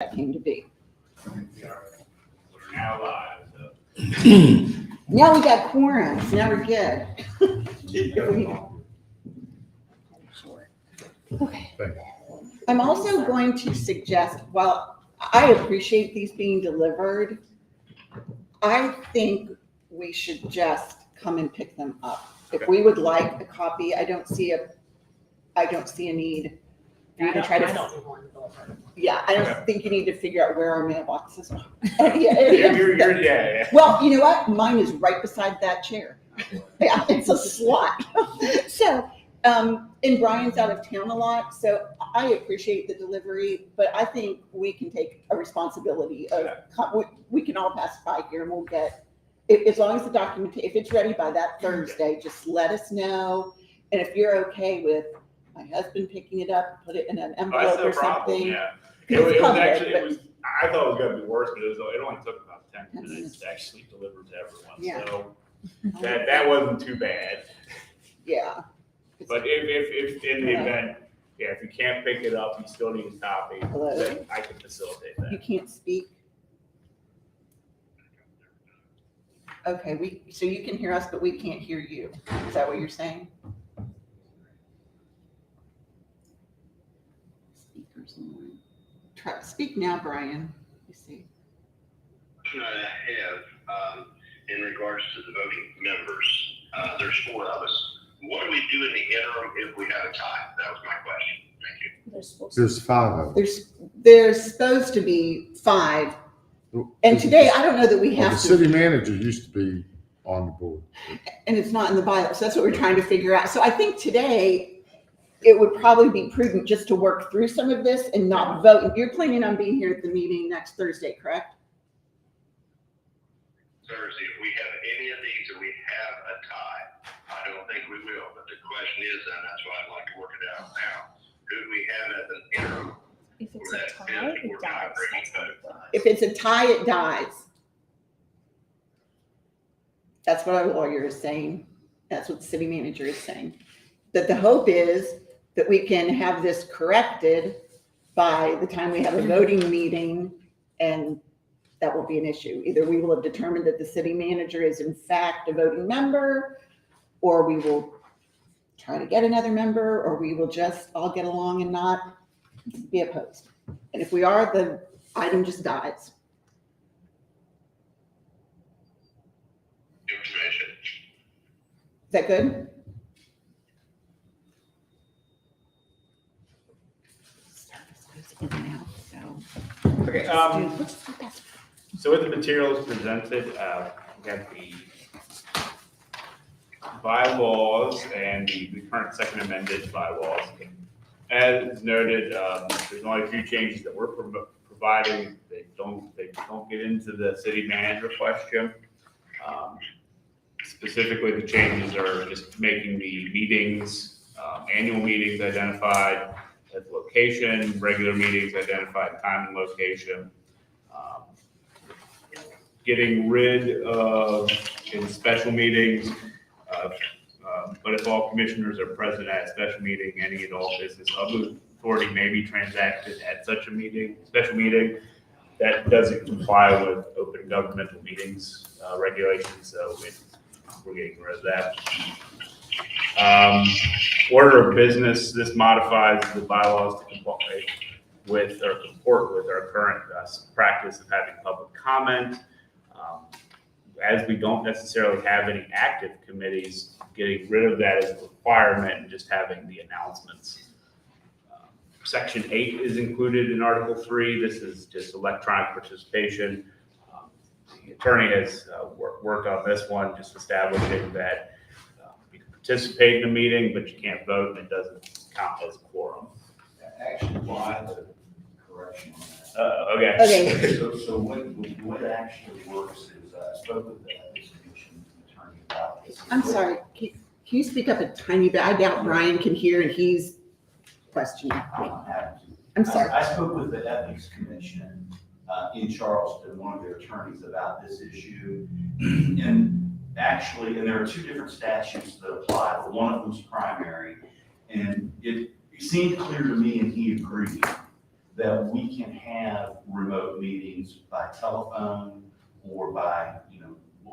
that came to be. We're now live, so. Now we got quorums, now we're good. Okay. I'm also going to suggest, while I appreciate these being delivered, I think we should just come and pick them up. If we would like a copy, I don't see a need. I don't try to. need one delivered. Yeah, I don't think you need to figure out where our mailboxes are. Yeah. Well, you know what? Mine is right beside that chair. Yeah, it's a slot. So, and Brian's out of town a lot, so I appreciate the delivery, but I think we can take a responsibility of, we can all pass by here and we'll get, as long as the document, if it's ready by that Thursday, just let us know. And if you're okay with my husband picking it up, put it in an envelope or something. Yeah. It's It was public, actually, but- I thought it was gonna be worse, but it only took about 10 minutes to actually deliver to everyone, Yeah. so that wasn't too bad. Yeah. But if in the event, if you can't pick it up, you still need a copy, Hello? then I can facilitate You that. can't speak? Okay, so you can hear us, but we can't hear you. Is that what you're saying? Speakers on. Try, speak now, Brian. You see. Question I have in regards to the voting members, there's 4 of us. What do we do in the interim if we have a tie? That was my question. Thank you. They're supposed to. There's 5 of them. There's supposed to be 5. And today, I don't know that we Well, have the to, city manager used to be on the board. and it's not in the bylaws. So that's what we're trying to figure out. So I think today, it would probably be prudent just to work through some of this and not vote. You're planning on being here at the meeting next Thursday, correct? Thursday, if we have any of these and we have a tie, I don't think we will, but the question is, and that's why I'd like to work it out now, who do we have as an interim? If it's a tie, it dies. That's what it does. If it's a tie, it dies. That's what our lawyer is saying. That's what the city manager is saying. That the hope is that we can have this corrected by the time we have a voting meeting, and that won't be an issue. Either we will have determined that the city manager is in fact a voting member, or we will try to get another member, or we will just all get along and not be opposed. And if we are, the item just dies. Information. Is that good? Okay, so with the materials presented, we have the bylaws and the current second amended bylaws. As noted, there's only a few changes that we're providing. They don't get into the city manager question. Specifically, the changes are just making the meetings, annual meetings identified at the location, regular meetings identified time and location. Getting rid of, in special meetings, but if all commissioners are present at a special meeting, any and all business of the authority may be transacted at such a meeting, special meeting. That doesn't comply with open governmental meetings regulations, so we're getting rid of that. Order of business, this modifies the bylaws to comply with or comport with our current practice of having public comment. As we don't necessarily have any active committees, getting rid of that as a requirement and just having the announcements. Section 8 is included in Article 3. This is just electronic participation. The attorney has worked on this one, just establishing that you can participate in a meeting, but you can't vote, and it doesn't count as a quorum. Actually, well, I have a correction on that. Okay. Okay. So what actually works is I spoke with the ethics commission attorney about this. I'm sorry, can you speak up a tiny bit? I doubt Brian can hear and he's questioning. I'm happy to. I'm sorry. I spoke with the ethics commission in Charleston, one of their attorneys, about this issue. And actually, and there are 2 different statutes that apply, but one of them's primary. And it seemed clear to me, and he agreed, that we can have remote meetings by telephone or by,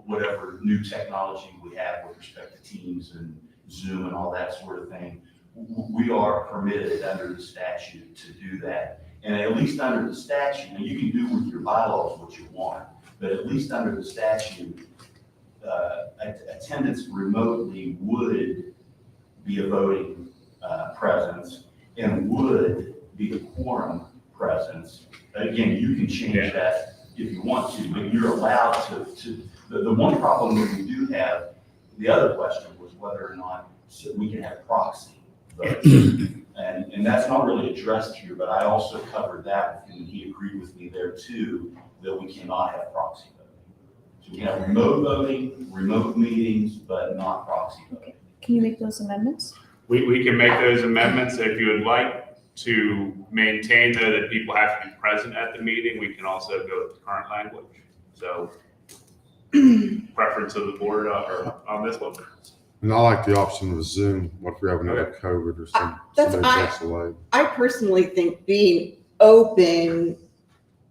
whatever new technology we have with respect to Teams and Zoom and all that sort of thing. We are permitted under the statute to do that. And at least under the statute, and you can do with your bylaws what you want, but at least under the statute, attendance remotely would be a voting presence and would be a quorum presence. Again, you can change that if you want to, but you're allowed to. The one problem that we do have, the other question was whether or not we can have proxy voting. And that's not really addressed here, but I also covered that, and he agreed with me there too, that we cannot have proxy voting. So we can have remote voting, remote meetings, but not proxy voting. Can you make those amendments? We can make those amendments if you would like to maintain though that people have to be present at the meeting. We can also go with the current language. So preference of the board on this one. And I like the option of Zoom. What if we have another COVID or somebody gets delayed? I personally think being open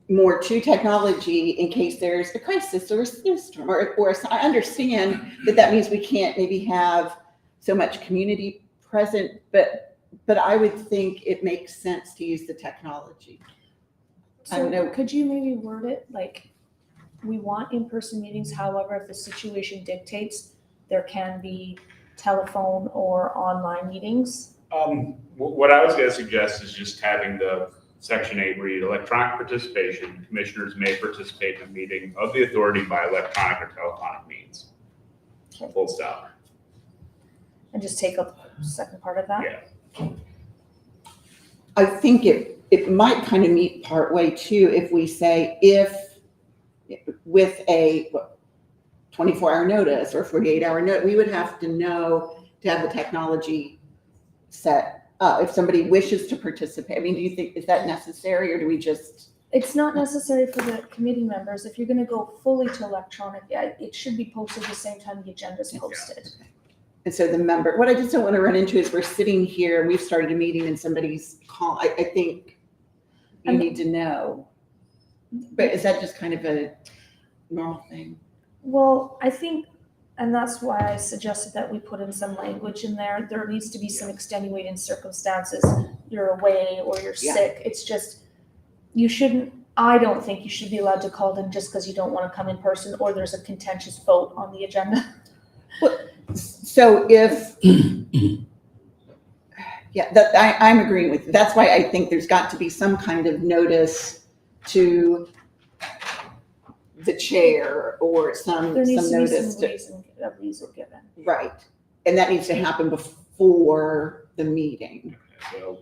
more to technology in case there's a crisis or a snowstorm, or I understand that means we can't maybe have so much community present, but I would think it makes sense to use the technology. I don't know. So could you maybe word it like, we want in-person meetings, however, if the situation dictates, there can be telephone or online meetings? What I was going to suggest is just having the Section 8 read, electronic participation, commissioners may participate in a meeting of the authority by electronic or telephonic means. Okay. Full stop. And just take up the second part of that? Yeah. I think it might kind of meet partway too if we say if with a 24-hour notice or 48-hour notice, we would have to know to have the technology set up. If somebody wishes to participate, I mean, do you think, is that necessary or do we just? It's not necessary for the committee members. If you're gonna go fully to electronic, it should be posted the same time the agenda's posted. And so the member, what I just don't want to run into is we're sitting here and we've started a meeting and somebody's call. I think you need to know. But is that just kind of a normal thing? Well, I think, and that's why I suggested that we put in some language in there. There needs to be some extenuating circumstances. You're away or you're sick. It's just, I don't think you should be allowed to call them just because you don't want to come in person or there's a contentious vote on the agenda. So if, I'm agreeing with you. That's why I think there's got to be some kind of notice to the chair or some There needs to be notice some reason given. right. And that needs to happen before the meeting. So,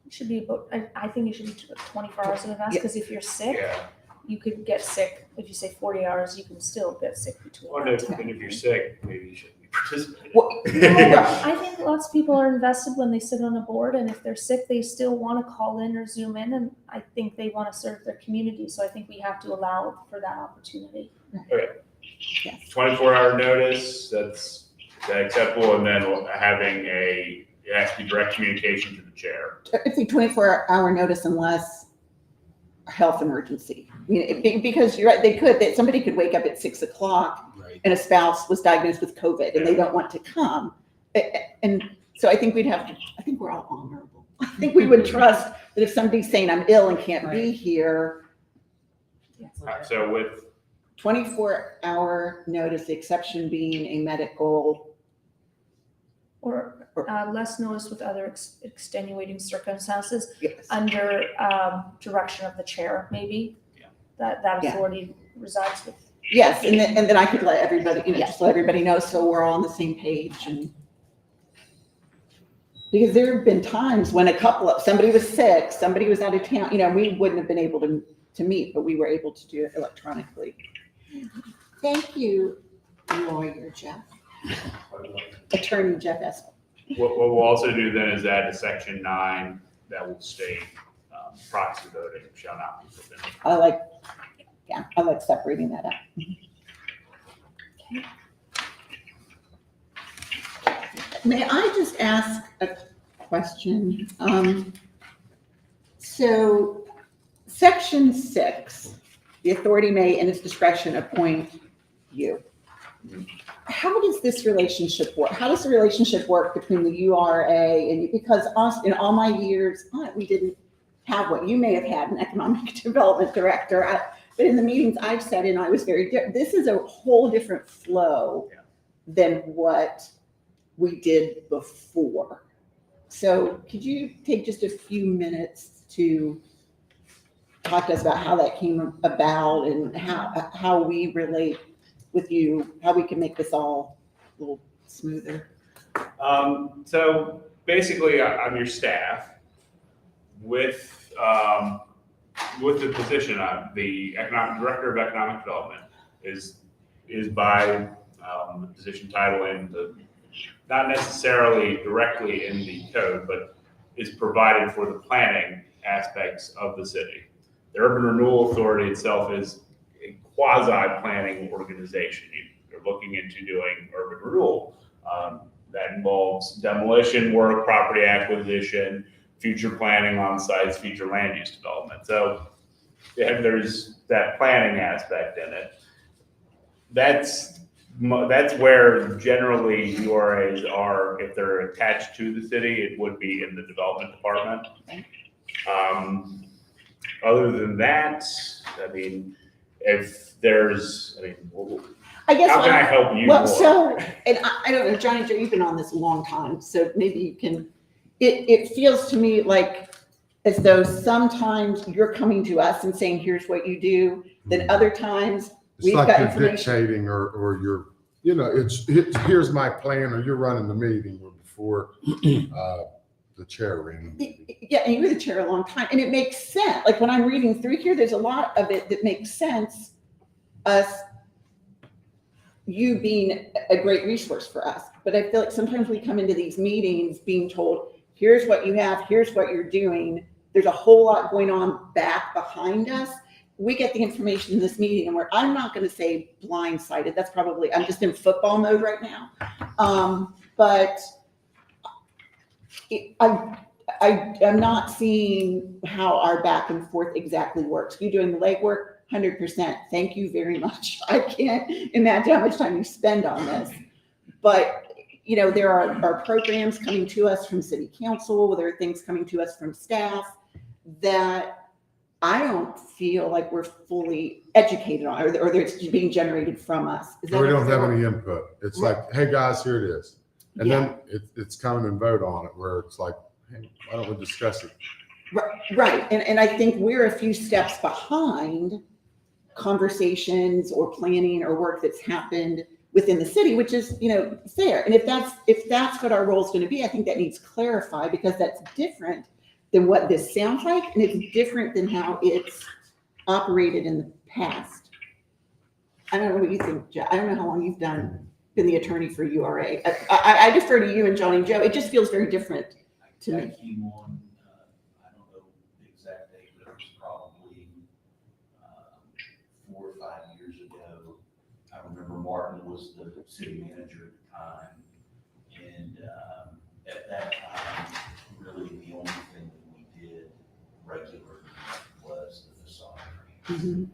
It should be about, I think it should be 24 hours in advance, because if you're sick, yeah. you could get sick. If you say 40 hours, you can still get sick between Well, that and time. if you're sick, maybe you shouldn't be participating. Well, I think lots of people are invested when they sit on a board, and if they're sick, they still want to call in or Zoom in, and I think they want to serve their community, so I think we have to allow for that opportunity. Okay. Yes. 24-hour notice, is that acceptable? And then having it has to be direct communication to the chair. It's a 24-hour notice unless a health emergency. I mean, because you're right, somebody could wake up at 6 o'clock and a spouse was diagnosed with COVID and they don't want to come. And so I think I think we're all honorable. I think we would trust that if somebody's saying I'm ill and can't be here, So with 24-hour notice, the exception being a medical. Or less notice with other extenuating circumstances Yes. under direction of the chair, maybe. Yeah. That Yeah. authority resides with. Yes, and then I could let everybody, Yeah. just let everybody know so we're all on the same page. And because there have been times when somebody was sick, somebody was out of town, we wouldn't have been able to meet, but we were able to do it electronically. Thank you, lawyer Jeff. Attorney Jeff Espel. what we'll also do then is add to section 9 that will state proxy voting shall not be forbidden. I like separating that out. May I just ask a question? So, section 6, the authority may in its discretion appoint you. How does this relationship work? How does the relationship work between the URA and you? Because us, in all my years, we didn't have what you may have had, an economic development director. But in the meetings I've sat in, I was very different. This is a whole different flow than what we did before. So could you take just a few minutes to talk to us about how that came about and how we relate with you, how we can make this all a little smoother? So basically, I'm your staff with the position. The economic director of economic development is by the position title in the, not necessarily directly in the code, but is provided for the planning aspects of the city. The Urban Renewal Authority itself is a quasi-planning organization. You're looking into doing urban renewal. That involves demolition work, property acquisition, future planning on sites, future land use development. So there's that planning aspect in it. That's where generally URAs are. If they're attached to the city, it would be in the development department. Other than that, I mean, if there's, I guess how can I help you well, more? so, and I don't know, Johnny Joe, you've been on this a long time, so maybe you can, it feels to me like as though sometimes you're coming to us and saying, here's what you do, then other times It's we've like got you're information. dictating or you're, here's my plan, or you're running the meeting before the chair ran the meeting. Yeah, and you were the chair a long time, and it makes sense. Like when I'm reading through here, there's a lot of it that makes sense. You being a great resource for us, but I feel like sometimes we come into these meetings being told, here's what you have, here's what you're doing. There's a whole lot going on back behind us. We get the information in this meeting, and I'm not going to say blindsided. That's probably, I'm just in football mode right now. But I'm not seeing how our back and forth exactly works. You doing the legwork, 100%. Thank you very much. I can't imagine how much time you spend on this. But, there are programs coming to us from city council. There are things coming to us from staff that I don't feel like we're fully educated on, or it's being generated from us. Is that We don't fair? have any input. It's like, hey guys, here it is. And then it's come and vote on it, where it's like, hey, why don't we discuss it? Right. And I think we're a few steps behind conversations or planning or work that's happened within the city, which is, fair. And if that's what our role is going to be, I think that needs clarified, because that's different than what this sounds like. And it's different than how it's operated in the past. I don't know what you think, Joe. I don't know how long you've been the attorney for URA. I defer to you and Johnny Joe. It just feels very different to me. I came on, I don't know the exact date, but it was probably 4 or 5 years ago. I remember Martin was the city manager at the time. And at that time, really the only thing that we did regularly was the facade. Mm-hmm.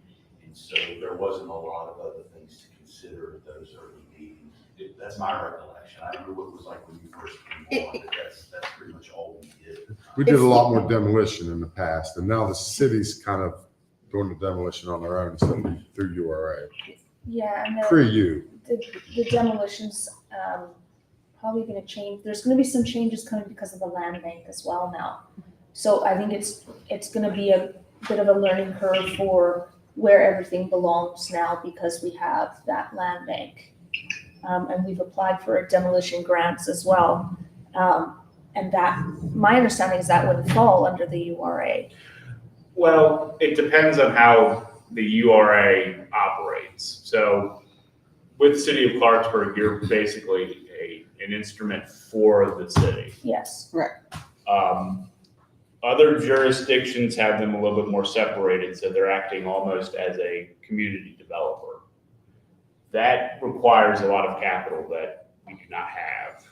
And so there wasn't a lot of other things to consider at those early meetings. That's my recollection. I don't know what it was like when you first came on, but that's pretty much all we did. We did a lot more demolition in the past, and now the city's kind of doing the demolition on their own, so through URA. Yeah, and Pre-you. the demolitions probably going to change. There's going to be some changes coming because of the land bank as well now. So I think it's going to be a bit of a learning curve for where everything belongs now, because we have that land bank. And we've applied for demolition grants as well. And that, my understanding is that wouldn't fall under the URA. Well, it depends on how the URA operates. So with the city of Clarksburg, you're basically an instrument for the city. Yes. Other jurisdictions have them a little bit more separated, so they're acting almost as a community developer. That requires a lot of capital that we do not have.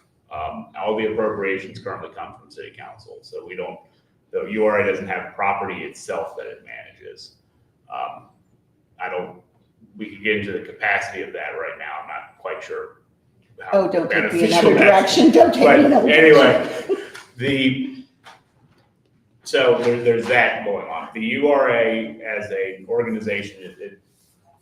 All the appropriations currently come from city council, so The URA doesn't have property itself that it manages. We could get into the capacity of that right now. I'm not quite sure. Oh, don't take me beneficial another that's- direction. Don't take But me another direction. anyway, so there's that going on. The URA as an organization,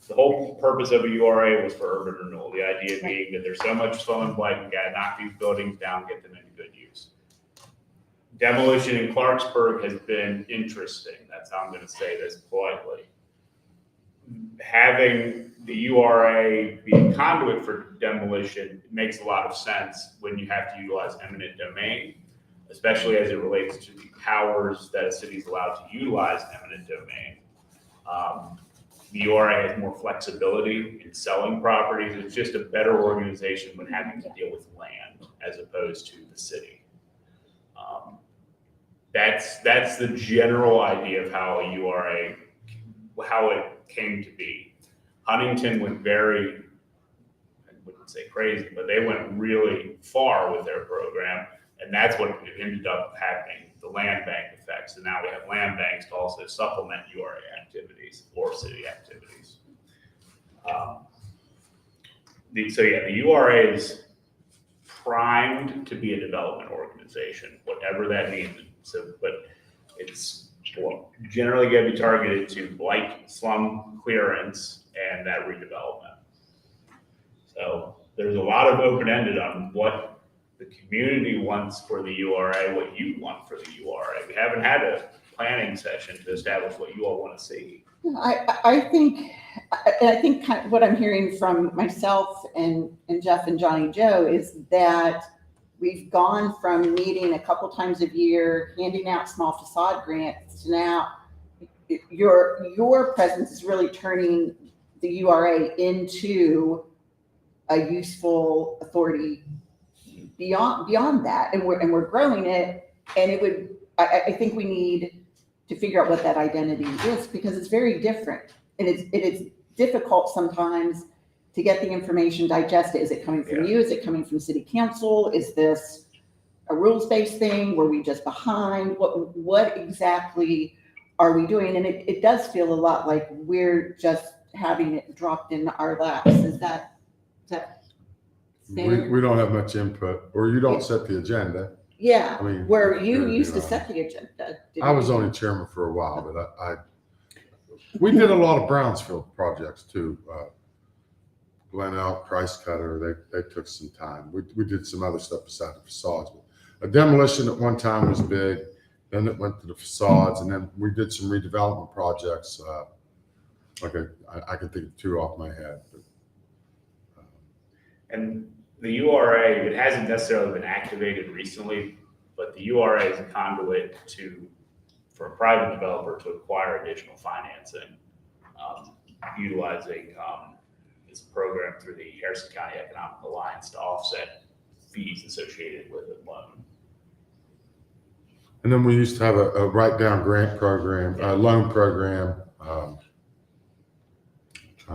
the whole purpose of a URA was for urban renewal. The idea being that there's so much fill and blight, we gotta knock these buildings down, get them into good use. Demolition in Clarksburg has been interesting. That's how I'm gonna say this politely. Having the URA be a conduit for demolition makes a lot of sense when you have to utilize eminent domain, especially as it relates to the powers that a city is allowed to utilize eminent domain. The URA has more flexibility in selling properties. It's just a better organization when having to deal with land as opposed to the city. That's the general idea of how a URA, how it came to be. Huntington went very, I wouldn't say crazy, but they went really far with their program, and that's what ended up happening, the land bank effects. And now we have land banks to also supplement URA activities or city activities. The URA is primed to be a development organization, whatever that means. But it's generally going to be targeted to blight, slum clearance, and that redevelopment. So there's a lot of open-ended on what the community wants for the URA, what you want for the URA. We haven't had a planning session to establish what you all want to see. I think kind of what I'm hearing from myself and Jeff and Johnny Joe is that we've gone from meeting a couple times a year, handing out small facade grants, to now your presence is really turning the URA into a useful authority beyond that, and we're growing it. And it would, I think we need to figure out what that identity is, because it's very different, and it is difficult sometimes to get the information digested. Is it coming from you? Is it coming from city council? Is this a rules-based thing? Were we just behind? What exactly are we doing? And it does feel a lot like we're just having it dropped in our laps. Is that fair? We don't have much input, or you don't set the agenda. Yeah, I mean, where you fair to used be to honest. set the agenda. I was only chairman for a while, but we did a lot of Brownsfield projects too. Glen Elk, Price Cutter, they took some time. We did some other stuff beside the facades. A demolition at one time was big, then it went to the facades, and then we did some redevelopment projects. I can think of two off my head. And the URA, it hasn't necessarily been activated recently, but the URA is a conduit for a private developer to acquire additional financing, utilizing this program through the Harrison County Economic Alliance to offset fees associated with a loan. And then we used to have a write-down grant program, a loan program. Trying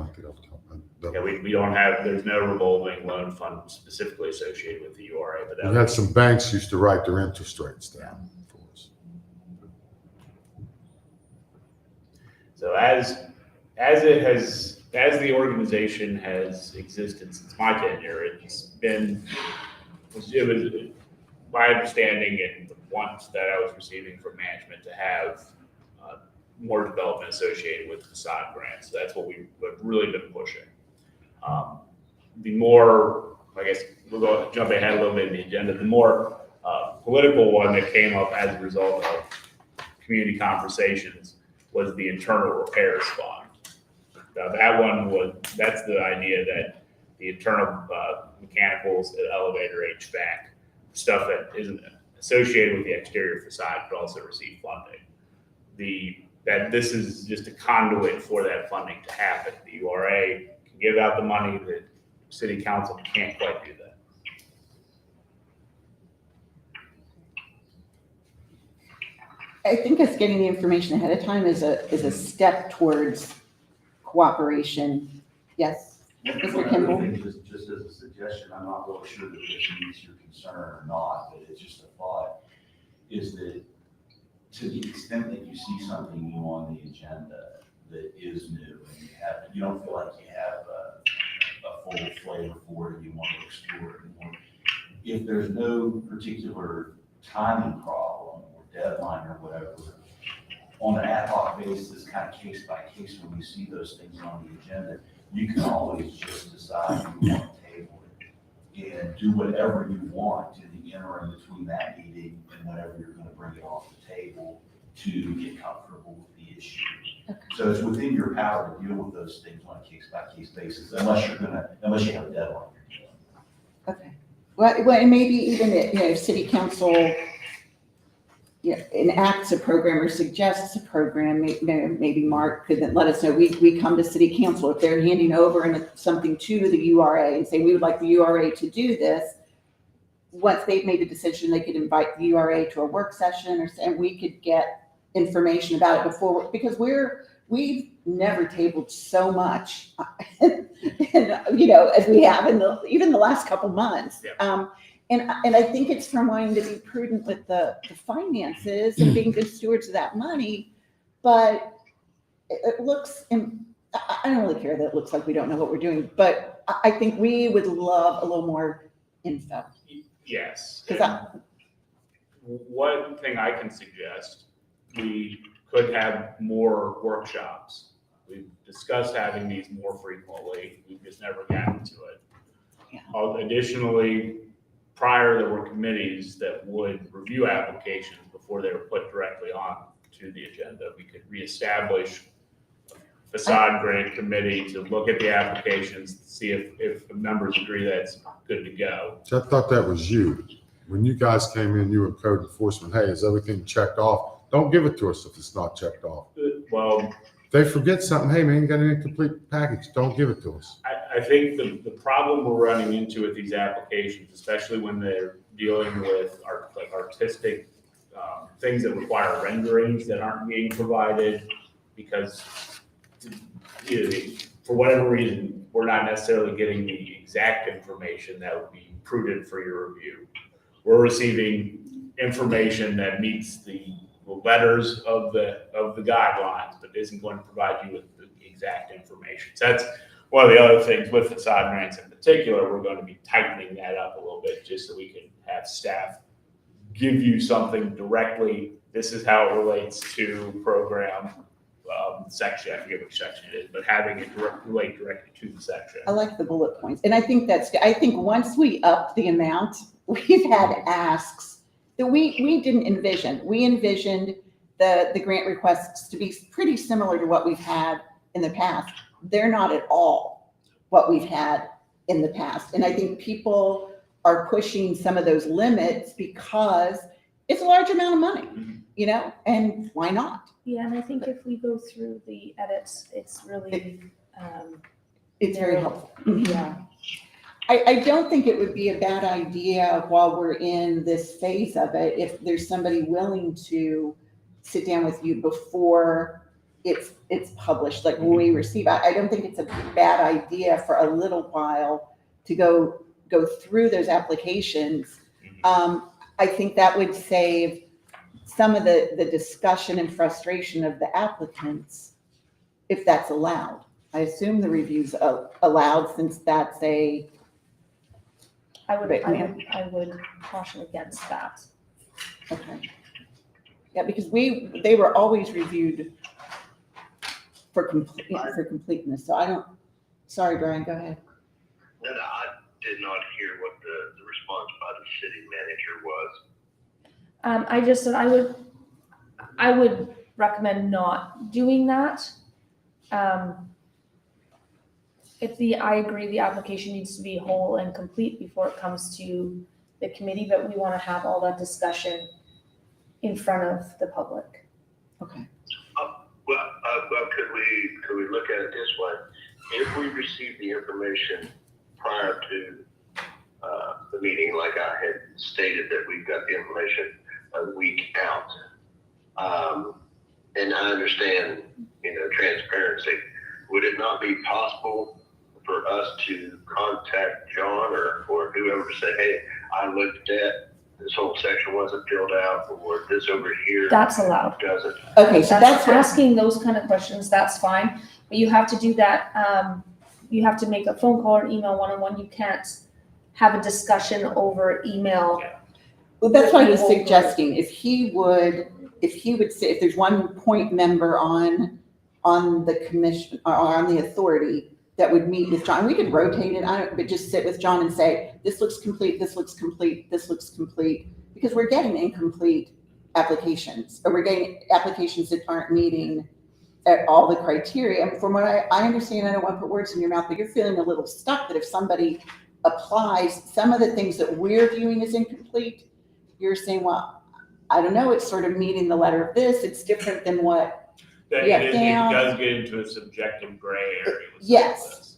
to think off the top of my head. We don't have, there's no revolving loan fund specifically associated with the URA, but We had some banks used to write their interest rates down for us. So as the organization has existed since my tenure, it was my understanding and the wants that I was receiving from management to have more development associated with facade grants. So that's what we've really been pushing. The more, I guess we'll go jump ahead a little bit in the agenda, the more political one that came up as a result of community conversations was the internal repairs fund. That's the idea that the internal mechanicals, the elevator, HVAC, stuff that isn't associated with the exterior facade could also receive funding. That this is just a conduit for that funding to happen. The URA can give out the money, the city council can't quite do that. I think us getting the information ahead of time is a step towards cooperation. Yes, Mr. Kimball? Just as a suggestion, I'm not really sure that this meets your concern or not, but it's just a thought, is that to the extent that you see something new on the agenda that is new, and you don't feel like you have a full flavor for it, you want to explore it more. If there's no particular timing problem or deadline or whatever, on an ad hoc basis, kind of case by case, when you see those things on the agenda, you can always just decide you want to table it and do whatever you want in the interim between that meeting and whenever you're going to bring it off the table to get comfortable with the issue. So it's within your power to deal with those things on a case by case basis, unless you have a deadline. Okay. Well, and maybe even, city council, enacts a program or suggests a program, maybe Mark could then let us know, we come to city council, if they're handing over something to the URA and say, we would like the URA to do this, once they've made a decision, they could invite the URA to a work session, and we could get information about it before, because we've never tabled so much, and, as we have even the last couple months. Yeah. And I think it's from wanting to be prudent with the finances and being good stewards of that money, but it looks, and I don't really care that it looks like we don't know what we're doing, but I think we would love a little more info. Yes. 'Cause One thing I can suggest, we could have more workshops. We've discussed having these more frequently. We've just never gotten to it. Yeah. Additionally, prior, there were committees that would review applications before they were put directly on to the agenda. We could reestablish a facade grant committee to look at the applications, see if the members agree that's good to go. So I thought that was you. When you guys came in, you were code enforcement. Hey, is everything checked off? Don't give it to us if it's not checked off. Well, They forget something. Hey, man, you got an incomplete package. Don't give it to us. I think the problem we're running into with these applications, especially when they're dealing with artistic things that require renderings that aren't being provided, because for whatever reason, we're not necessarily getting the exact information that would be prudent for your review. We're receiving information that meets the letters of the guidelines, but isn't going to provide you with the exact information. So that's one of the other things with facade grants in particular. We're going to be tightening that up a little bit just so we can have staff give you something directly. This is how it relates to program section. I forget which section it is, but having it relate directly to the section. I like the bullet points. And I think I think once we up the amount, we've had asks that we didn't envision. We envisioned the grant requests to be pretty similar to what we've had in the past. They're not at all what we've had in the past. And I think people are pushing some of those limits because it's a large amount of money, and why not? Yeah, and I think if we go through the edits, it's really, It's very helpful. yeah. I don't think it would be a bad idea while we're in this phase of it, if there's somebody willing to sit down with you before it's published, like when we receive, I don't think it's a bad idea for a little while to go through those applications. I think that would save some of the discussion and frustration of the applicants, if that's allowed. I assume the review's allowed, since that's I would caution against that. okay. Yeah, because they were always reviewed for completeness. So sorry, Brian, go ahead. No, I did not hear what the response by the city manager was. I just said I would recommend not doing that. I agree the application needs to be whole and complete before it comes to the committee, but we want to have all that discussion in front of the public. Okay. Well, could we look at it this way? If we receive the information prior to the meeting, like I had stated that we've got the information a week out, and I understand, transparency, would it not be possible for us to contact John or whoever to say, hey, I looked at this whole section wasn't filled out, or this over here That's allowed. doesn't. Okay, so that's what, Asking those kind of questions, that's fine, but you have to do that, you have to make a phone call or email one-on-one, you can't have a discussion over email. well, that's what I was suggesting, if he would say, if there's one point member on the commission, or on the authority that would meet with John, we could rotate it, but just sit with John and say, this looks complete, this looks complete, this looks complete, because we're getting incomplete applications, or we're getting applications that aren't meeting all the criteria. And from what I understand, I don't want to put words in your mouth, but you're feeling a little stuck that if somebody applies, some of the things that we're viewing as incomplete, you're saying, well, I don't know, it's sort of meeting the letter of this, it's different than what. That Yeah, it down. does get into a subjective gray area with some of Yes. this.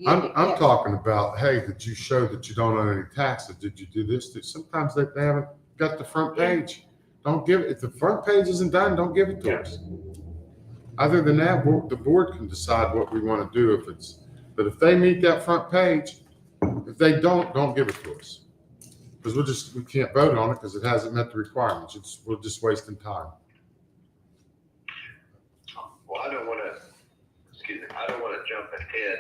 I'm talking about, hey, did you show that you don't owe any taxes? Did you do this? Sometimes they haven't got the front page. Don't give it, if the front page isn't done, don't give it to us. Other than that, the board can decide what we want to do but if they meet that front page, if they don't give it to us. Because we can't vote on it because it hasn't met the requirements. We're just wasting time. Well, I don't want to jump ahead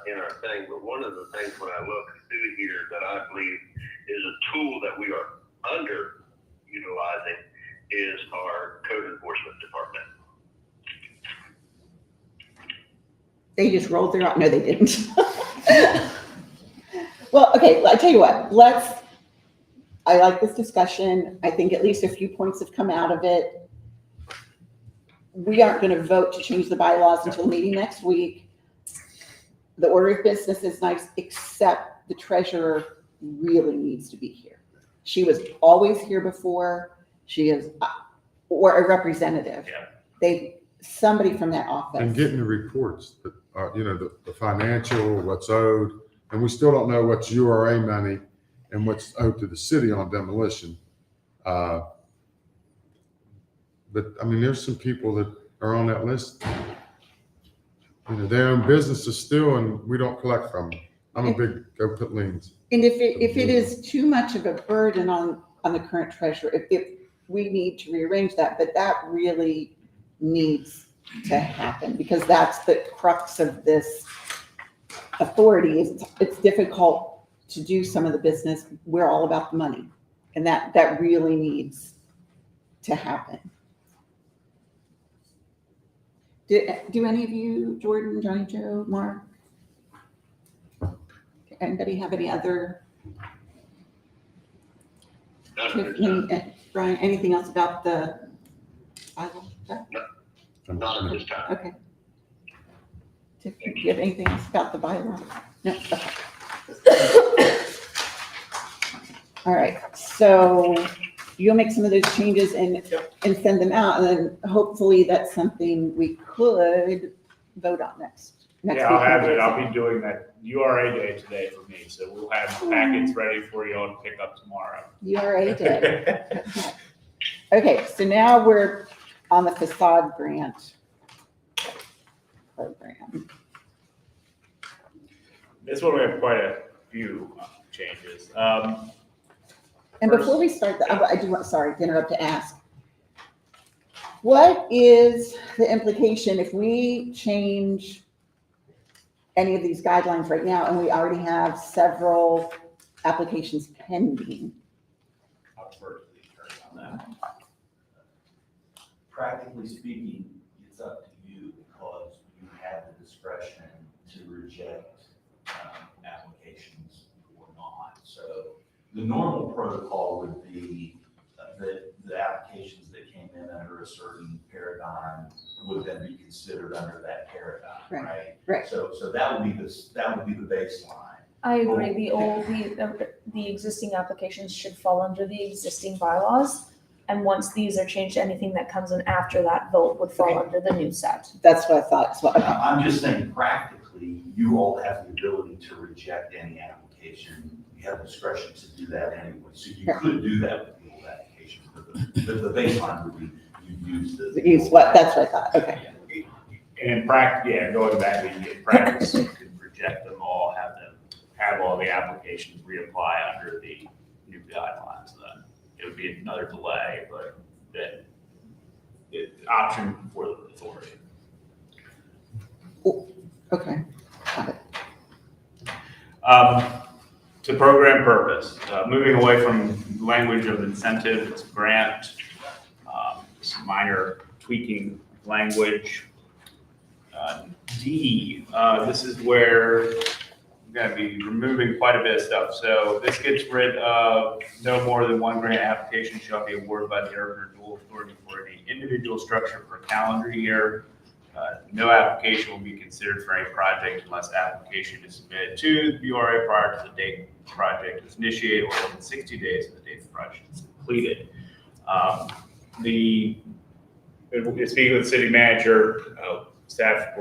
in our thing, but one of the things when I look through here that I believe is a tool that we are underutilizing is our code enforcement department. They just rolled their eyes. No, they didn't. Well, okay, I tell you what, I like this discussion. I think at least a few points have come out of it. We aren't going to vote to change the bylaws until the meeting next week. The order of business is nice, except the treasurer really needs to be here. She was always here before. She is, or a representative. Yeah. Somebody from that office. And getting the reports, that the financial, what's owed, and we still don't know what's URA money and what's owed to the city on demolition. But I mean, there's some people that are on that list. They own businesses still, and we don't collect from them. I'm a big go put liens. And if it is too much of a burden on the current treasurer, if we need to rearrange that, but that really needs to happen because that's the crux of this authority. It's difficult to do some of the business. We're all about the money, and that really needs to happen. Do any of you, Jordan, Johnny Joe, Mark, anybody have any other? Brian, anything else about the Bible? Not at this time. Okay. Tiff, do you have anything else about the bylaw? No? Okay. All right, so you'll make some of those changes and send them out, and then hopefully that's something we could vote on next week. I'll be doing that URA day today for me, so we'll have packets ready for you all to pick up tomorrow. URA day. Okay, so now we're on the facade grant program. This one we have quite a few changes. And before we start, I do want, sorry to interrupt to ask, what is the implication if we change any of these guidelines right now and we already have several applications pending? I'll defer to the attorney on that. Practically speaking, it's up to you because you have the discretion to reject applications or not. So the normal protocol would be that the applications that came in under a certain paradigm would then be considered under that paradigm, right? Right. So that would be the baseline. I agree, the existing applications should fall under the existing bylaws. And once these are changed, anything that comes in after that vote would fall under the new set. That's what I thought. So, Now, I'm just saying practically, you all have the ability to reject any application. You have discretion to do that anyway. So you could do that with the old application, but the baseline would be you use the. That's what I thought, okay. And in practice, going back in practice, you could reject them all, have all the applications reapply under the new guidelines then. It would be another delay, but that option for the authority. Okay. Got it. To program purpose, moving away from language of incentive, it's grant, some minor tweaking language. D, this is where we're going to be removing quite a bit of stuff. So this gets rid of no more than one grant application shall be awarded by the urban renewal authority for any individual structure per calendar year. No application will be considered for any project unless application is submitted to the BRA prior to the date the project is initiated or within 60 days of the date the project is completed. Speaking with the city manager, staff,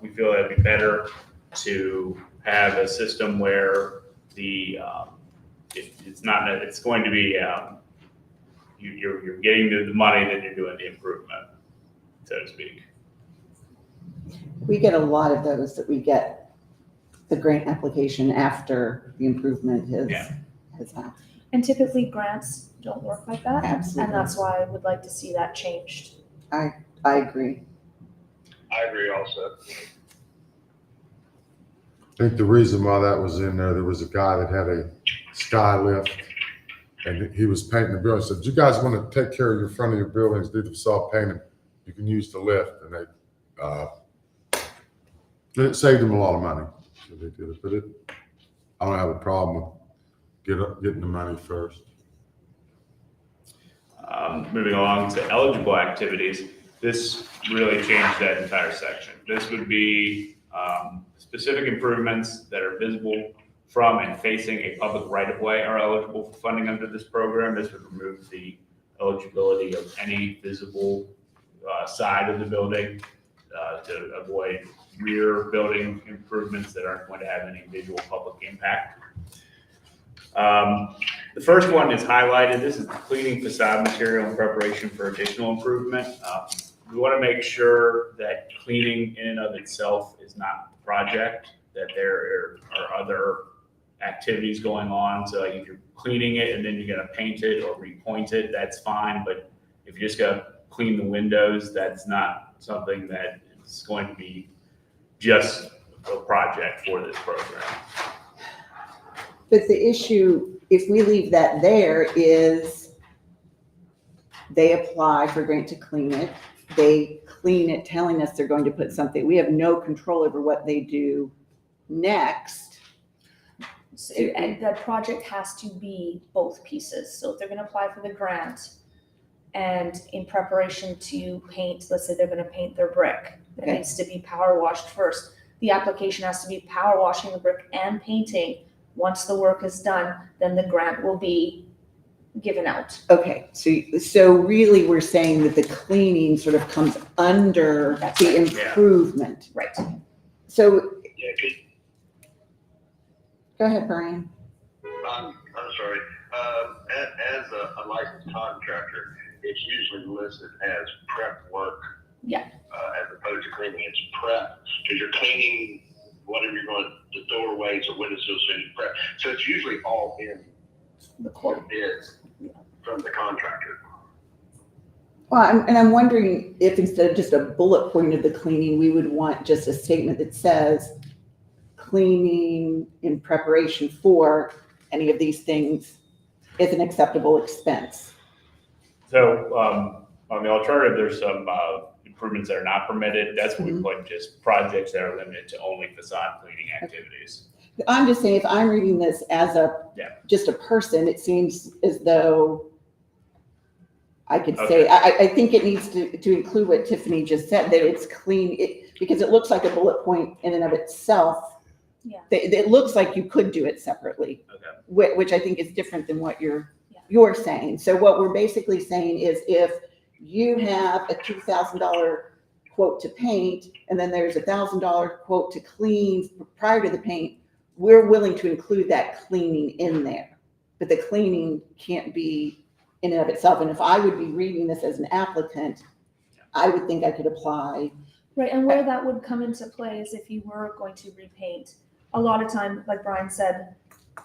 we feel that'd be better to have a system where it's going to be you're getting the money, then you're doing the improvement, so to speak. We get a lot of those that we get the grant application after the improvement has happened. And typically grants don't work like that. Absolutely. And that's why I would like to see that changed. I agree. I agree also. I think the reason why that was in there was a guy that had a sky lift and he was painting the building. Said, you guys want to take care of your front of your buildings, do the facade painting, you can use the lift. And it saved them a lot of money. So they did it. But I don't have a problem with getting the money first. Moving along to eligible activities, this really changed that entire section. This would be specific improvements that are visible from and facing a public right-of-way are eligible for funding under this program. This would remove the eligibility of any visible side of the building to avoid rear building improvements that aren't going to have any visual public impact. The first one is highlighted. This is cleaning facade material in preparation for additional improvement. We want to make sure that cleaning in and of itself is not the project, that there are other activities going on. So like if you're cleaning it and then you're going to paint it or repoint it, that's fine. But if you're just going to clean the windows, that's not something that is going to be just a project for this program. But the issue, if we leave that there, is they apply for grant to clean it. They clean it, telling us they're going to put something. We have no control over what they do next. So, and the project has to be both pieces. So if they're gonna apply for the grant and in preparation to paint, let's say they're gonna paint their brick, it Okay. needs to be power washed first. The application has to be power washing the brick and painting. Once the work is done, then the grant will be given out. Okay, so really we're saying that the cleaning sort of comes under That's the right. improvement. Right. So, Yeah, go ahead, Brian. I'm sorry. As a licensed contractor, it's usually listed as prep work. Yeah. As opposed to cleaning, it's prep, because you're cleaning whatever you're going, the doorways or windowsills, so you prep. So it's usually all in The quote. bids from the contractor. Well, I'm wondering if instead of just a bullet point of the cleaning, we would want just a statement that says cleaning in preparation for any of these things is an acceptable expense. So on the alternative, there's some improvements that are not permitted. That's what we put just projects that are limited to only facade cleaning activities. I'm just saying, if I'm reading this as just a person, it seems as though I could say, I think it needs to include what Tiffany just said, that it's clean, because it looks like a bullet point in and of itself. Yeah. It looks like you could do it separately, which I think is different than what you're saying. So what we're basically saying is if you have a $2,000 quote to paint, and then there's a $1,000 quote to clean prior to the paint, we're willing to include that cleaning in there, but the cleaning can't be in and of itself. And if I would be reading this as an applicant, I would think I could apply. Right, and where that would come into play is if you were going to repaint. A lot of time, like Brian said,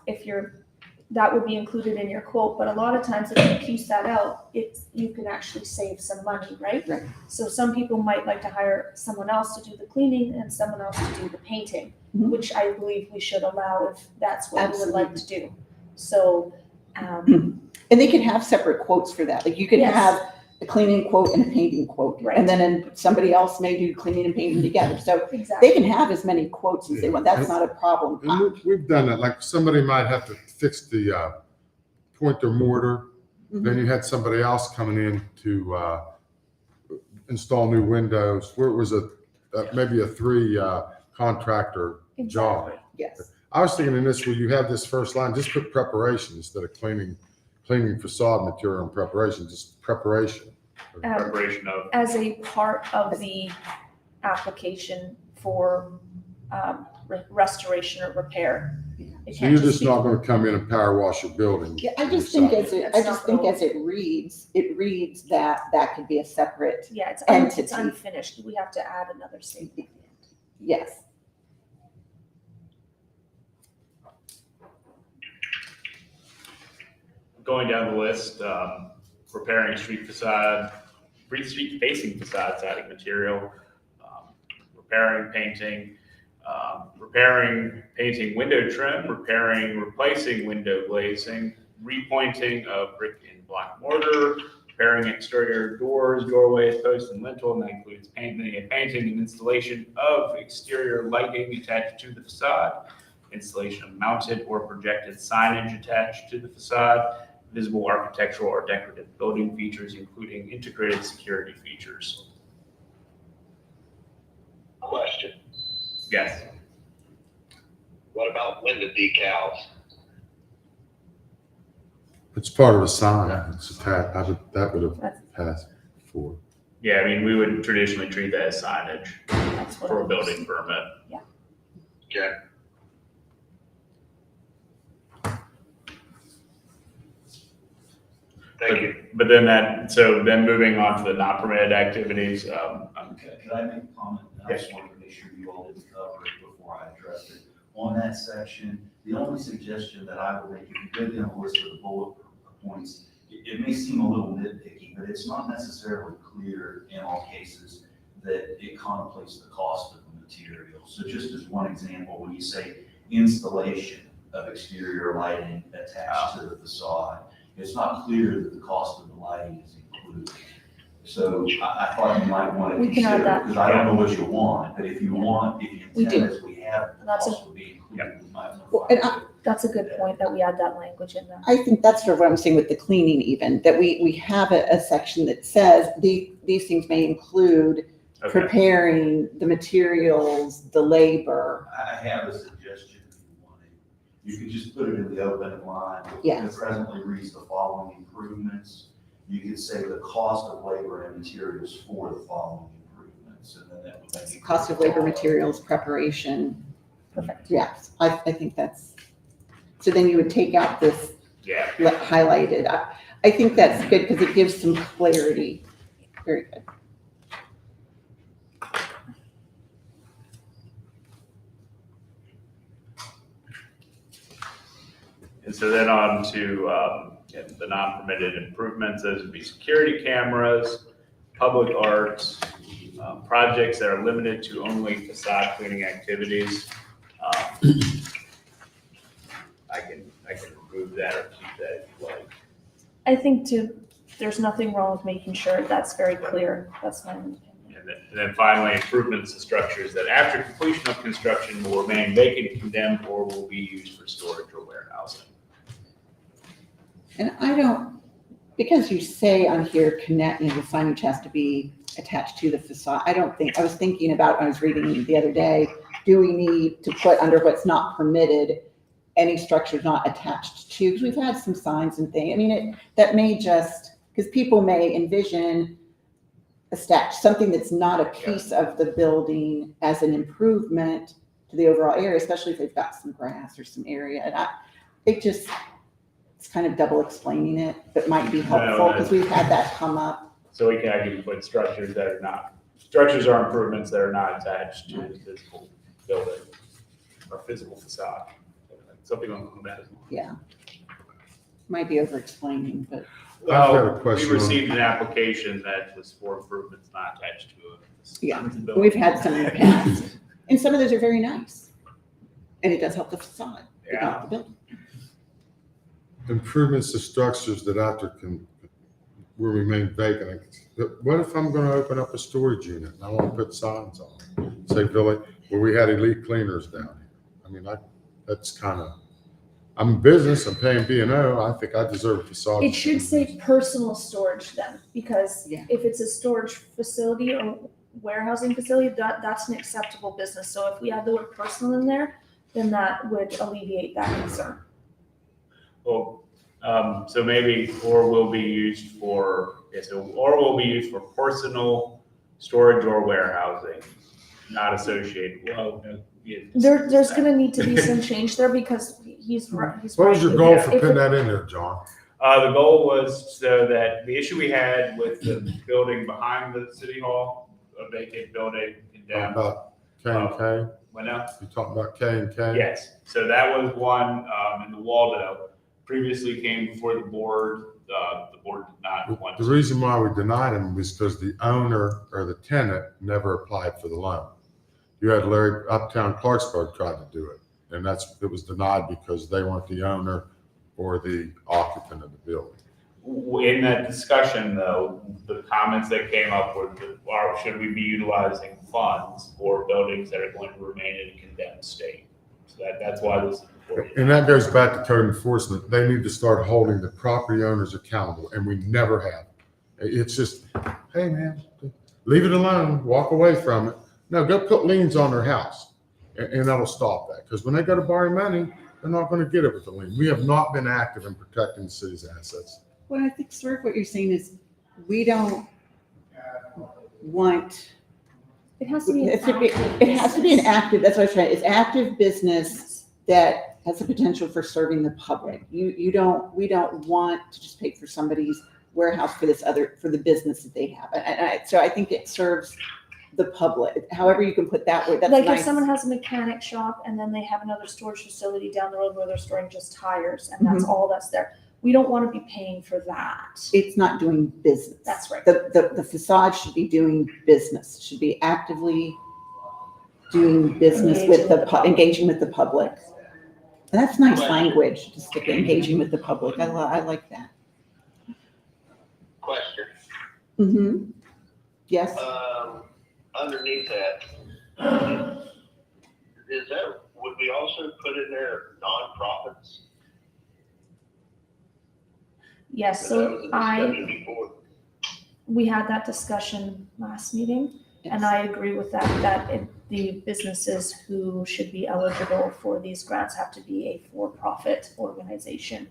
if you're that would be included in your quote, but a lot of times if you piece that out, you can actually save some money, right? Right. So some people might like to hire someone else to do the cleaning and someone else to do the painting, Mhm. which I believe we should allow if that's what you would like to do. So, And they can have separate quotes for that. Like you can Yes. have a cleaning quote and a painting quote. Right. And then somebody else may do cleaning and painting together. So exactly. they can have as many quotes as they want. That's not a problem. And we've done that, like somebody might have to fix the point their mortar, then you had somebody else coming in to install new windows, where it was maybe a three contractor job. Exactly. Yes. I was thinking in this, where you have this first line, just put preparation instead of cleaning facade material and preparation, just preparation. Preparation of, As a part of the application for restoration or repair. It So can't you're just be- not gonna come in and power wash your building. Yeah, I just think as That's it reads that could be a separate, Yeah, it's entity. unfinished. We have to add another statement. yes. going down the list, repairing street facing facade siding material, repairing, painting, painting window trim, replacing window glazing, repointing of brick and block mortar, repairing exterior doors, doorways, posts, and lintel, and that includes painting and installation of exterior lighting attached to the facade, installation of mounted or projected signage attached to the facade, visible architectural or decorative building features, including integrated security features. Question, Yes. what about window decals? It's part of a sign, it's attached, that would have passed before. Yeah, I mean, we would traditionally treat that as signage That's what for I a building permit. Okay. Thank you. But then moving on to the not permitted activities, Okay, could I make a comment? I just wanted to make sure you all didn't cover it before I addressed it. On that section, the only suggestion that I would make, if you go down the list of the bullet points, it may seem a little nitpicky, but it's not necessarily clear in all cases that it contemplates the cost of the material. So just as one example, when you say installation of exterior lighting attached to the facade, it's not clear that the cost of the lighting is included. So I thought you might want to We can add consider, that. because I don't know what you want, but if you want, if We you do. intend as we have, the That's a- cost will be included. You might want to Well, and find it. That's a good point that we add that language in there. I think that's sort of what I'm saying with the cleaning even, that we have a section that says these things may include okay, preparing the materials, the labor. I have a suggestion if you want it. You can just put it in the open line. Yes. It presently reads the following improvements. You could say the cost of labor and materials for the following improvements, and then that would make it. Cost of labor, materials, preparation. Perfect. Yes, I think that's, so then you would take out this yeah. highlighted. I think that's good because it gives some clarity. Very good. And so then on to the non-permitted improvements, those would be security cameras, public art, projects that are limited to only facade cleaning activities. I can remove that or keep that if you like. I think there's nothing wrong with making sure that's very clear. That's my opinion. And then finally, improvements to structures that after completion of construction will remain vacant, condemned, or will be used for storage or warehousing. And I don't, because you say on here, the signage has to be attached to the facade. I was thinking about, I was reading the other day, do we need to put under what's not permitted, any structure not attached to, because we've had some signs and things. I mean, that may just, because people may envision something that's not a piece of the building as an improvement to the overall area, especially if they've got some grass or some area. And it's kind of double explaining it, but might be helpful because we've had that come up. So I can put structures are improvements that are not attached to the physical building or physical facade. Something on that as well. Yeah. might be over explaining, but I've got a Well, we question on- received an application that was for improvements not attached to it. Yeah, we've had some in the past. And some of those are very nice. And it does help the facade, but not the building. Improvements to structures that will remain vacant. What if I'm gonna open up a storage unit and I wanna put signs on it? Say village, where we had elite cleaners down here. I mean, that's kind of, I'm in business, I'm paying B&O, I think I deserve a facade. It should say personal storage then, because Yeah. if it's a storage facility or warehousing facility, that's an acceptable business. So if we add the word personal in there, then that would alleviate that concern. Well, so maybe, or will be used for, or will be used for personal storage or warehousing, not associated, well, no. Yeah. There's gonna need to be some change there because he's right. What was your goal for If putting it- that in there, John? The goal was so that the issue we had with the building behind the city hall, a vacant building, condemned, About K&K? went out. You talking about K&K? Yes, so that was one, in the Waldo, previously came before the board, the board did not want The to. reason why we denied him was because the owner or the tenant never applied for the loan. You had Larry Uptown Clarksburg tried to do it, and it was denied because they weren't the owner or the occupant of the building. In that discussion, though, the comments that came up were, should we be utilizing funds for buildings that are going to remain in a condemned state? So that's why this is before you. And that goes back to code enforcement. They need to start holding the property owners accountable, and we never have. It's just, hey, man, leave it alone, walk away from it. No, go put liens on their house, and that'll stop that. Because when they go to borrow money, they're not going to get it with a lien. We have not been active in protecting the city's assets. Well, I think sort of what you're saying is we don't want, It has to be. it has to be an active, that's what I was trying, it's active business that has the potential for serving the public. We don't want to just pay for somebody's warehouse for the business that they have. So I think it serves the public, however you can put that word, that's Like nice. if someone has a mechanic shop and then they have another storage facility down the road where they're storing just tires and that's all that's there. We don't want to be paying for that. It's not doing business. That's right. The facade should be doing business, should be actively doing business engaging with the public. And that's nice language, to stick engaging with the public. I like that. Question. Mm-hmm. Yes. Underneath that, would we also put in there nonprofits? Yes, 'Cause that so was a discussion before. we had that discussion last meeting and I agree with that the businesses who should be eligible for these grants have to be a for-profit organization.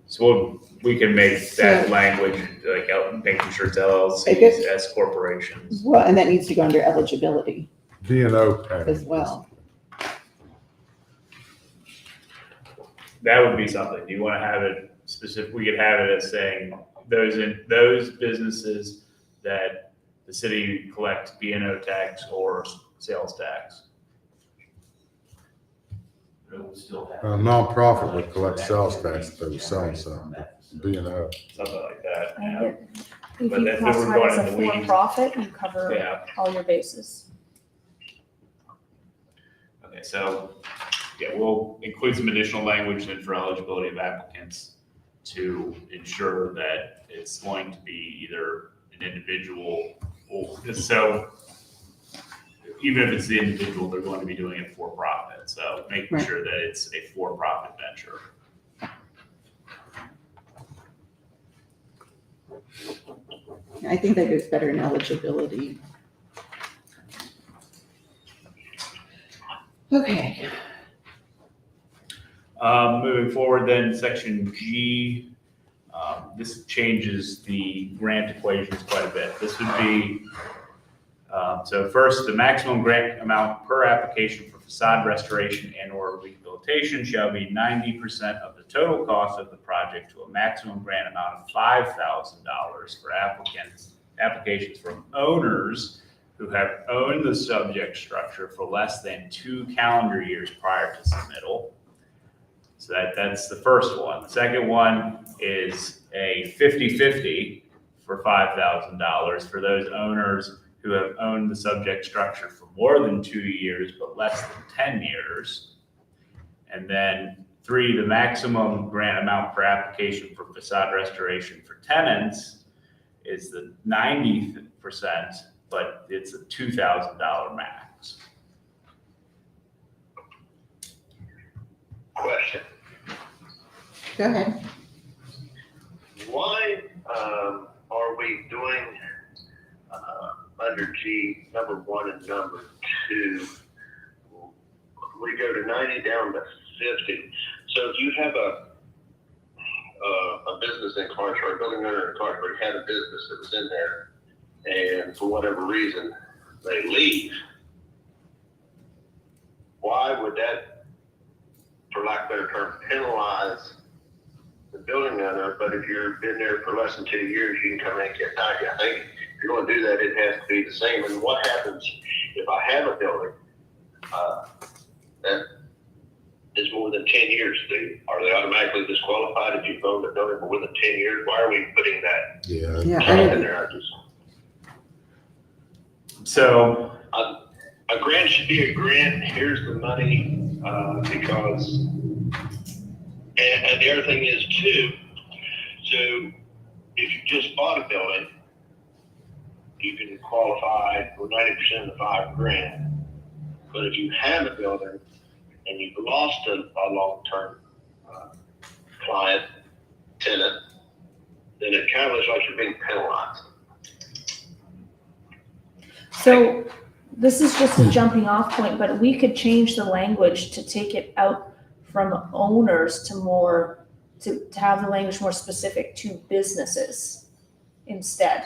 So we can make that language, like making sure it's LLCs as corporations. Well, and that needs to go under eligibility B&O as well. That would be something. Do you want to have it specific? We could have it as saying those businesses that the city collects B&O tax or sales tax. But it would still have. A nonprofit would collect sales tax if they were selling something, B&O. Something like that. And Yeah. if But you that's where we're classify it as going a in the weeds. for-profit, you cover Yeah. all your bases. Okay, so, yeah, we'll include some additional language then for eligibility of applicants to ensure that it's going to be either an individual or, so even if it's the individual, they're going to be doing it for profit. So making Right. sure that it's a for-profit venture. I think that goes better in eligibility. Okay. Moving forward then, section G, this changes the grant equations quite a bit. This would be, so first, the maximum grant amount per application for facade restoration and or rehabilitation shall be 90% of the total cost of the project to a maximum grant amount of $5,000 for applications from owners who have owned the subject structure for less than 2 calendar years prior to submittal. So that's the first one. The second one is a 50-50 for $5,000 for those owners who have owned the subject structure for more than 2 years, but less than 10 years. And then 3, the maximum grant amount per application for facade restoration for tenants is the 90%, but it's a $2,000 max. Question. Go ahead. Why are we doing under G number 1 and number 2? We go to 90 down to 50. So if you have a business in Clarksburg, a building owner in Clarksburg had a business that was in there, and for whatever reason they leave, why would that, for lack of a better term, penalize the building owner? But if you've been there for less than 2 years, you can come in and get 90. I think if you're going to do that, it has to be the same. And what happens if I have a building that is more than 10 years? Are they automatically disqualified if you've owned a building for more than 10 years? Why are we putting that Yeah. in there? So A grant should be a grant. Here's the money, because, and the other thing is too, so if you just bought a building, you can qualify for 90% of the $5,000. But if you have a building and you've lost a long-term client, tenant, then it kind of looks like you're being penalized. So this is just a jumping off point, but we could change the language to take it out from owners to more, to have the language more specific to businesses instead.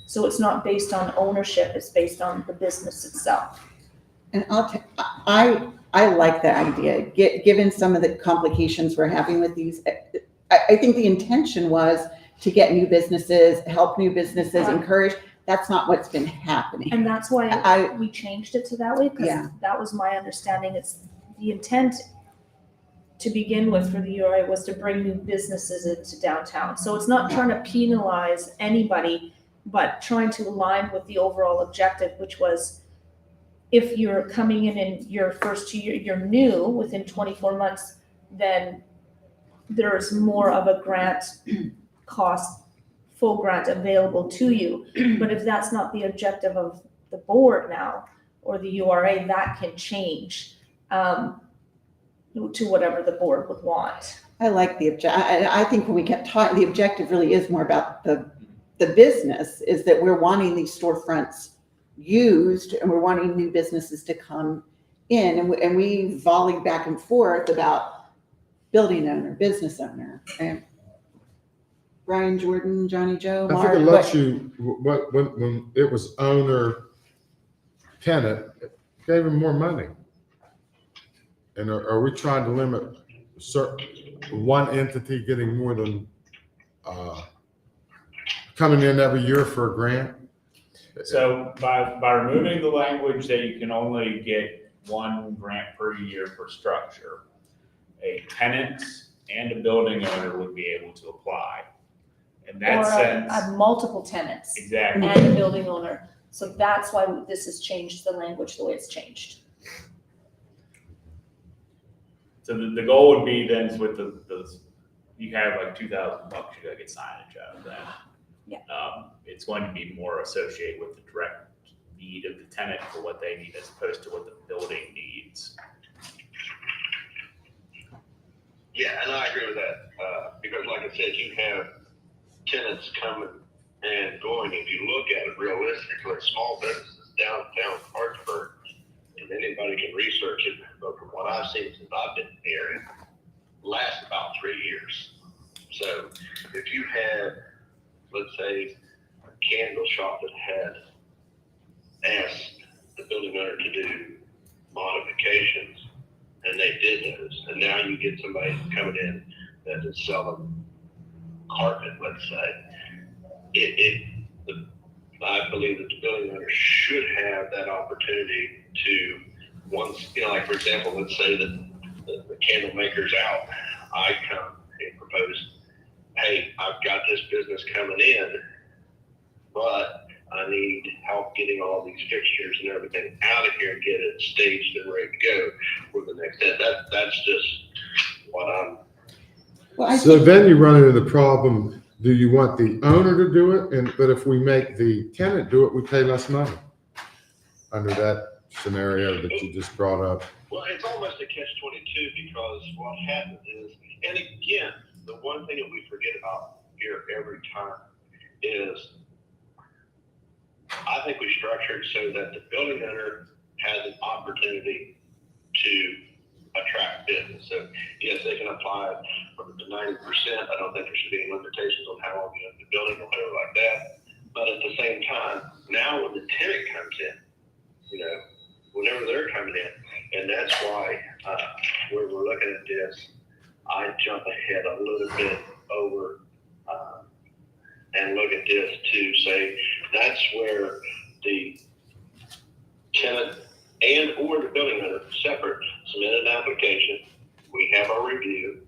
So it's not based on ownership, it's based on the business itself. And I like that idea, given some of the complications we're having with these. I think the intention was to get new businesses, help new businesses, encourage. That's not what's been happening. And that's why we changed it to that way, because Yeah. that was my understanding. It's the intent to begin with for the URA was to bring new businesses into downtown. So it's not trying to penalize anybody, but trying to align with the overall objective, which was if you're coming in your first 2 years, you're new within 24 months, then there's more of a grant cost, full grant available to you. But if that's not the objective of the board now, or the URA, that can change to whatever the board would want. I like the I think when we kept talking, the objective really is more about the business, is that we're wanting these storefronts used and we're wanting new businesses to come in. And we volleyed back and forth about building owner, business owner. And Brian, Jordan, Johnny Joe, I Mark. think it lets you, when it was owner, tenant, it gave him more money. And are we trying to limit one entity getting more than, coming in every year for a grant? So by removing the language that you can only get one grant per year per structure, a tenant and a building owner would be able to apply. In that sense, Or multiple tenants exactly. and a building owner. So that's why this has changed the language the way it's changed. So the goal would be then with the you have like $2,000 you gotta get signage out of that. Yeah. It's going to be more associated with the direct need of the tenant for what they need as opposed to what the building needs. Yeah, and I agree with that, because like I said, you have tenants coming and going. If you look at it realistically, small businesses downtown Clarksburg, and anybody can research it, but from what I've seen since I've been in the area, last about 3 years. So if you had, let's say, a candle shop that had asked the building owner to do modifications, and they did those, and now you get somebody coming in that is selling carpet, let's say, I believe that the building owner should have that opportunity to, once, like for example, let's say that the candle makers out, I come and propose, hey, I've got this business coming in, but I need help getting all these fixtures and everything out of here and get it staged and ready to go for the next day. That's just what I'm. Well, I So think, then you run into the problem, do you want the owner to do it? But if we make the tenant do it, we pay less money under that scenario that you just brought up. Well, it's almost a catch-22 because what happens is, and again, the one thing that we forget about here every time is I think we structure it so that the building owner has an opportunity to attract business. So yes, they can apply from the 90%. I don't think there should be any limitations on how long you have the building or whatever like that. But at the same time, now when the tenant comes in, whenever they're coming in, and that's why where we're looking at this, I jump ahead a little bit over and look at this to say that's where the tenant and or the building owner separate submit an application. We have our review.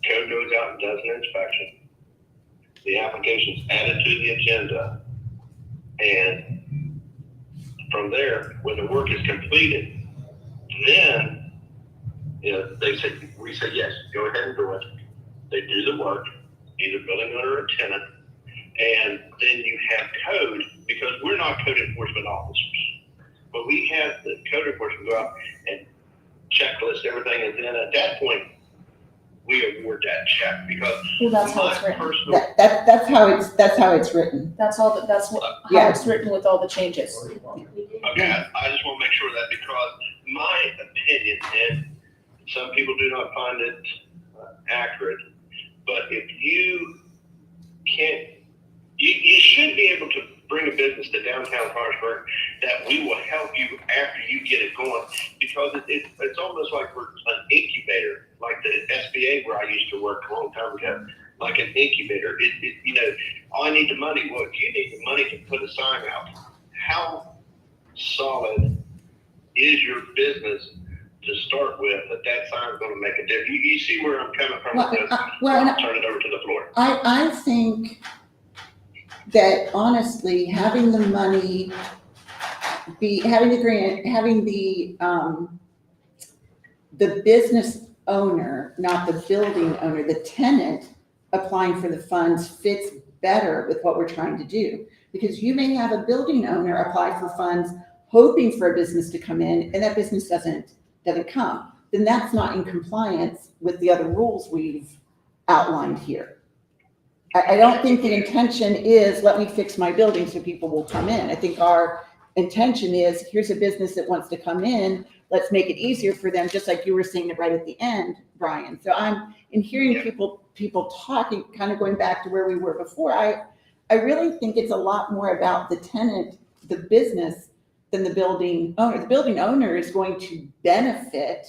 Code goes out and does an inspection. The application is added to the agenda, and from there, when the work is completed, then we say yes, go ahead and do it. They do the work, either building owner or tenant, and then you have code, because we're not code enforcement officers, but we have the code enforcement go out and checklist everything, and then at that point, we award that check because Well, that's how it's my written. personal. that's how it's written. That's all, that's what, how Yeah. it's written with all the changes. Okay, I just want to make sure of that because my opinion, and some people do not find it accurate, but if you can't, you should be able to bring a business to downtown Clarksburg that we will help you after you get it going, because it's almost like we're an incubator, like the SBA where I used to work a long time ago, like an incubator. I need the money. Well, if you need the money to put a sign out, how solid is your business to start with that sign is going to make a difference? You see where I'm coming from? Well, with this? I'll turn it over to the floor. I think that honestly, having the money, having the grant, having the business owner, not the building owner, the tenant applying for the funds fits better with what we're trying to do. Because you may have a building owner apply for funds hoping for a business to come in, and that business doesn't come. Then that's not in compliance with the other rules we've outlined here. I don't think the intention is, let me fix my building so people will come in. I think our intention is, here's a business that wants to come in, let's make it easier for them, just like you were saying it right at the end, Brian. So I'm in hearing people talking, kind of going back to where we were before. I really think it's a lot more about the tenant, the business, than the building owner. The building owner is going to benefit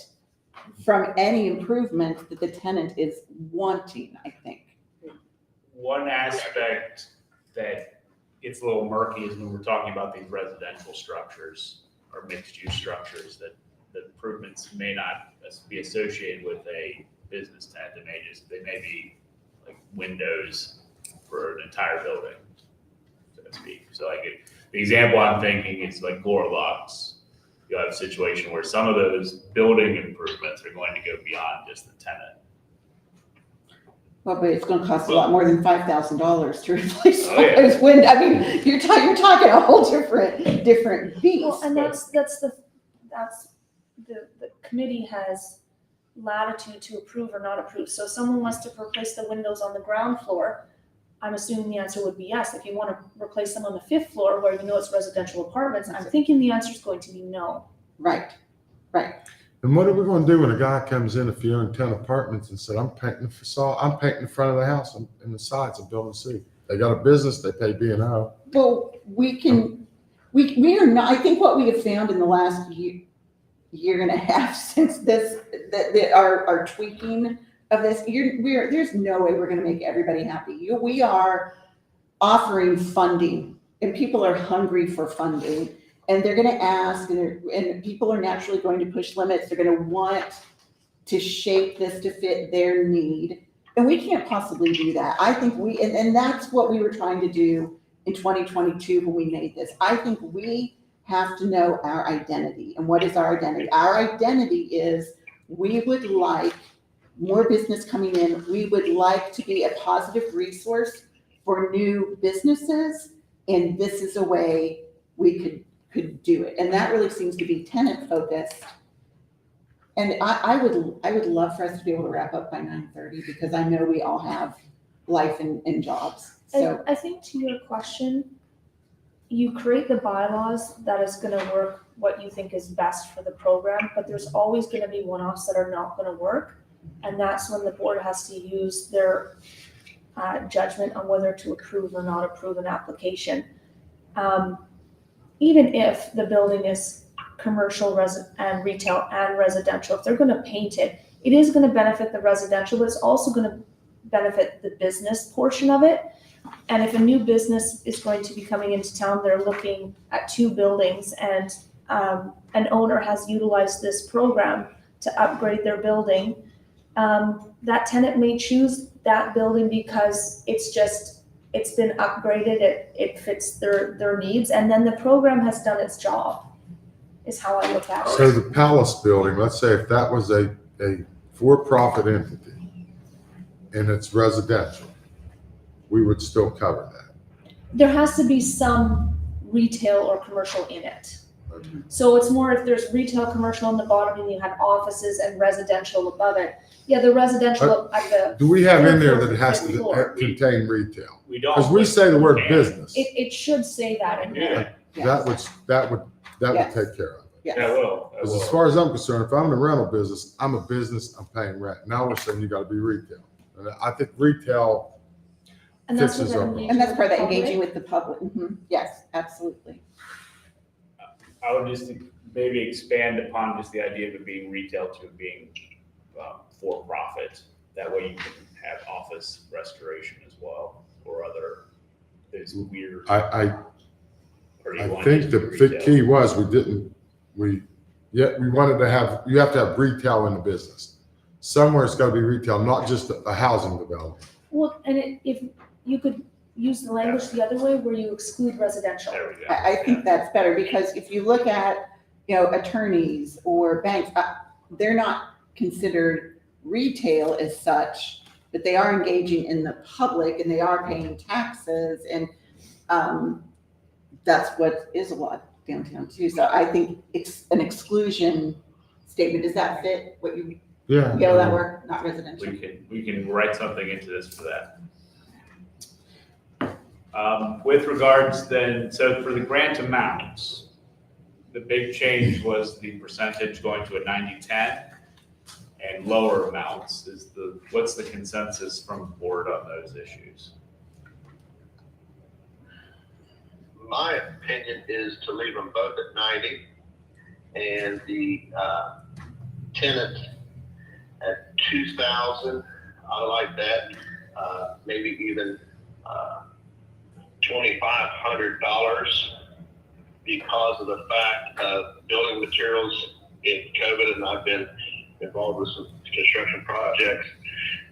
from any improvement that the tenant is wanting, I think. One aspect that gets a little murky is when we're talking about these residential structures or mixed-use structures, that the improvements may not be associated with a business tenant. They may be like windows for an entire building, so to speak. So the example I'm thinking is like door locks. You have a situation where some of those building improvements are going to go beyond just the tenant. Well, but it's going to cost a lot more than $5,000 to replace Oh, yeah. those windows. I mean, you're talking a whole different beast. Well, and that's the committee has latitude to approve or not approve. So if someone wants to replace the windows on the ground floor, I'm assuming the answer would be yes. If you want to replace them on the 5th floor where it's residential apartments, I'm thinking the answer is going to be no. Right. And what are we going to do when a guy comes in, if you own 10 apartments, and said, I'm painting the facade, I'm painting the front of the house and the sides of building C. They got a business, they pay B&O. Well, we are not, I think what we have found in the last year and a half since this, our tweaking of this, there's no way we're going to make everybody happy. We are offering funding, and people are hungry for funding. And they're going to ask, and people are naturally going to push limits. They're going to want to shape this to fit their need. And we can't possibly do that. I think and that's what we were trying to do in 2022 when we made this. I think we have to know our identity. And what is our identity? Our identity is we would like more business coming in. We would like to be a positive resource for new businesses. And this is a way we could do it. And that really seems to be tenant focused. And I would love for us to be able to wrap up by 9:30 because I know we all have life and jobs. So I think to your question, you create the bylaws that is gonna work what you think is best for the program, but there's always gonna be one-offs that are not gonna work. And that's when the board has to use their judgment on whether to approve or not approve an application. Even if the building is commercial and retail and residential, if they're gonna paint it, it is gonna benefit the residential, but it's also gonna benefit the business portion of it. And if a new business is going to be coming into town, they're looking at 2 buildings and an owner has utilized this program to upgrade their building. That tenant may choose that building because it's been upgraded, it fits their needs, and then the program has done its job, is how I look at it. So the Palace building, let's say if that was a for-profit entity and it's residential, we would still cover that. There has to be some retail or commercial in it. So it's more if there's retail, commercial on the bottom and you have offices and residential above it. Yeah, the residential at the. Do we have in there that it has to contain retail? We don't. Because we say the word business. It should say that in there. yes. That would Yes. take care of it. Yes. That will. That Because as will. far as I'm concerned, if I'm in a rental business, I'm a business, I'm paying rent. Now we're saying you gotta be retail. And I think retail, And that's Fixes what up. that engagement And that's part of that with the engaging public. with the public. Mhm. Yes, absolutely. I would just maybe expand upon just the idea of it being retail to it being for profit. That way you can have office restoration as well, or other, there's weird. I or do you I want think just the retail? big key was we wanted to have, you have to have retail in the business. Somewhere it's gotta be retail, not just a housing development. Well, and if you could use the language the other way where you exclude residential. There we go. I think that's better because if you look at, attorneys or banks, they're not considered retail as such, but they are engaging in the public and they are paying taxes and that's what is a lot downtown too. So I think it's an exclusion statement. Does that fit what you, Yeah. will that work? Not residential. We can write something into this for that. With regards then, so for the grant amounts, the big change was the percentage going to a 90-10 and lower amounts what's the consensus from the board on those issues? My opinion is to leave them both at 90 and the tenant at 2,000. I like that. Maybe even $2,500 because of the fact of building materials in COVID, and I've been involved with some construction projects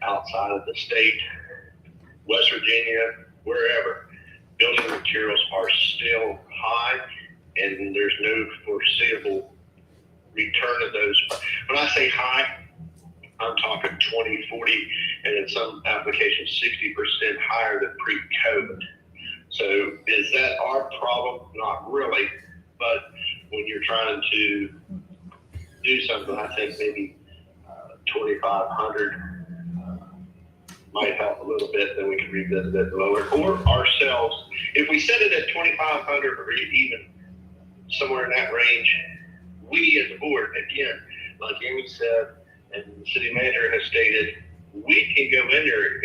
outside of the state, West Virginia, wherever. Building materials are still high, and there's no foreseeable return of those. When I say high, I'm talking 20, 40, and in some applications, 60% higher than pre-COVID. So is that our problem? Not really, but when you're trying to do something, I think maybe 2,500 might help a little bit, then we can revisit it lower. Or ourselves, if we set it at 2,500 or even somewhere in that range, we as a board, again, like Amy said, and the city manager has stated, we can go in there,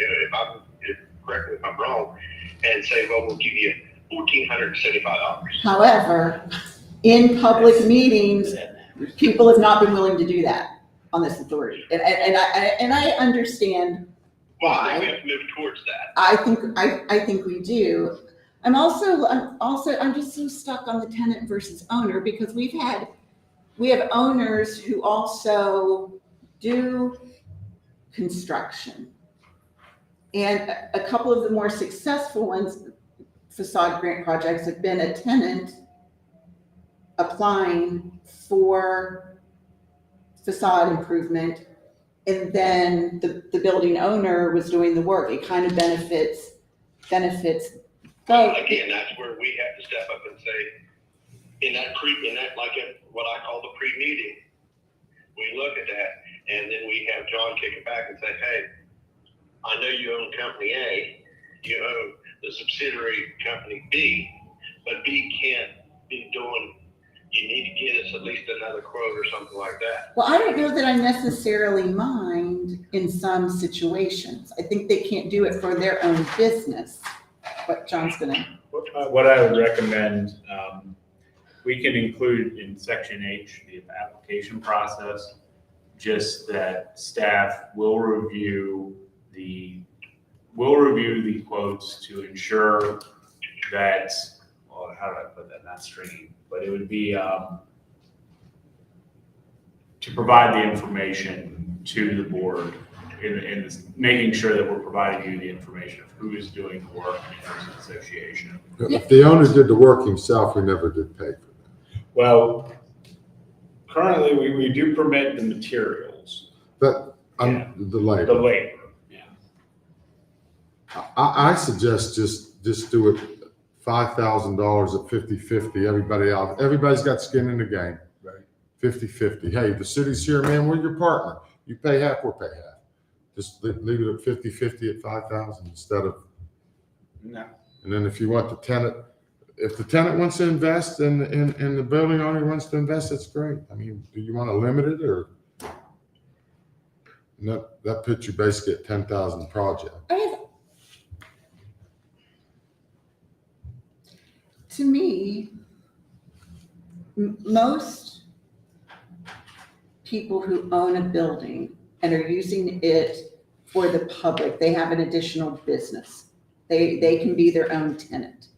correct me if I'm wrong, and say, well, we'll give you $1,475. However, in public meetings, people have not been willing to do that on this authority. And I understand Well, why. then we have to move towards that. I think we do. I'm just so stuck on the tenant versus owner because we have owners who also do construction. And a couple of the more successful ones, facade grant projects, have been a tenant applying for facade improvement, and then the building owner was doing the work. It kind of benefits both. Again, that's where we have to step up and say, what I call the pre-meeting, we look at that, and then we have John kick it back and say, hey, I know you own company A, you own the subsidiary company B, but B can't be doing, you need to get us at least another quote or something like that. Well, I don't know that I necessarily mind in some situations. I think they can't do it for their own business. What John's gonna. What I would recommend, we can include in section H, the application process, just that staff will review the quotes to ensure that, well, how do I put that, not stringing, but it would be to provide the information to the board in making sure that we're providing you the information of who is doing the work in terms of association. If the owner did the work himself, we never did pay for that. Well, currently we do permit the materials, But Yeah. the the labor, labor. Yeah. I suggest just do it $5,000 at 50-50. Everybody's got skin in the game. Right. 50-50. Hey, the city's here, man. We're your partner. You pay half, we'll pay half. Just leave it at 50-50 at 5,000 instead of. No. And then if you want the tenant, if the tenant wants to invest and the building owner wants to invest, that's great. I mean, do you want to limit it or? And that puts you basically at 10,000 project. To me, most people who own a building and are using it for the public, they have an additional business. They can be their own tenant.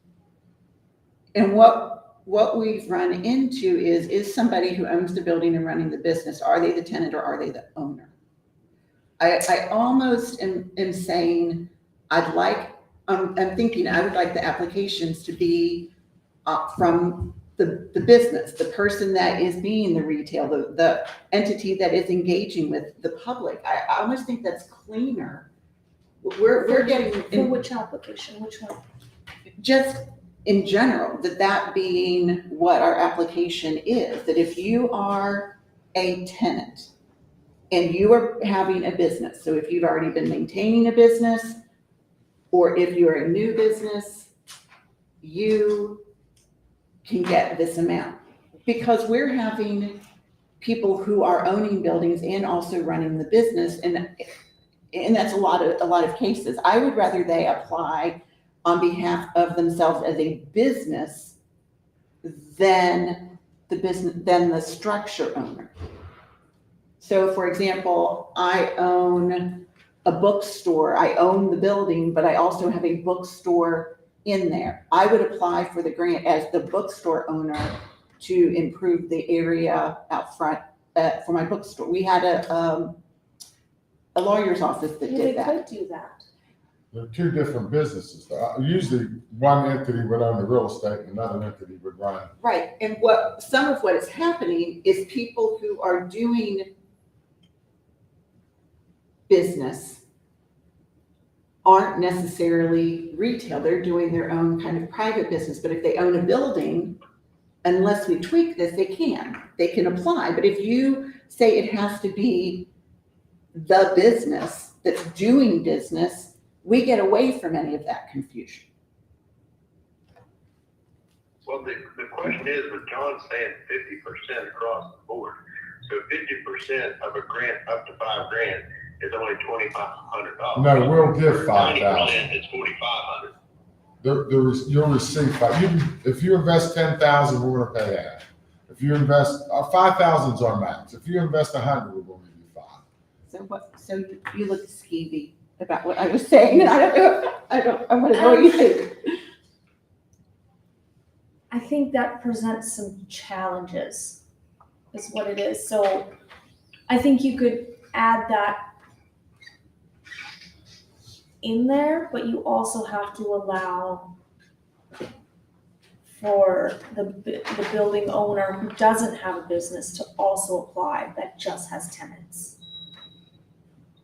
And what we've run into is somebody who owns the building and running the business, are they the tenant or are they the owner? I almost am saying I'm thinking I would like the applications to be from the business, the person that is being the retail, the entity that is engaging with the public. I almost think that's cleaner. We're getting For which application, which one? just in general, that being what our application is, that if you are a tenant and you are having a business, so if you've already been maintaining a business, or if you're a new business, you can get this amount. Because we're having people who are owning buildings and also running the business, and that's a lot of cases. I would rather they apply on behalf of themselves as a business than the structure owner. So for example, I own a bookstore. I own the building, but I also have a bookstore in there. I would apply for the grant as the bookstore owner to improve the area out front for my bookstore. We had a lawyer's office that did that. They could do that. They're two different businesses. Usually one entity would own the real estate and another entity would run. Right, and some of what is happening is people who are doing business aren't necessarily retail. They're doing their own kind of private business. But if they own a building, unless we tweak this, they can apply. But if you say it has to be the business that's doing business, we get away from any of that confusion. Well, the question is, with John saying 50% across the board, so 50% of a grant up to $5,000 is only $2,500. No, we'll give 90% 5,000. is $4,500. You'll receive if you invest 10,000, we're going to pay half. If you invest 5,000 is our max. If you invest 100, we're going to give you 5. So you look skeevy about what I was saying, and I want to know what you think. I think that presents some challenges, is what it is. So I think you could add that in there, but you also have to allow for the building owner who doesn't have a business to also apply, that just has tenants.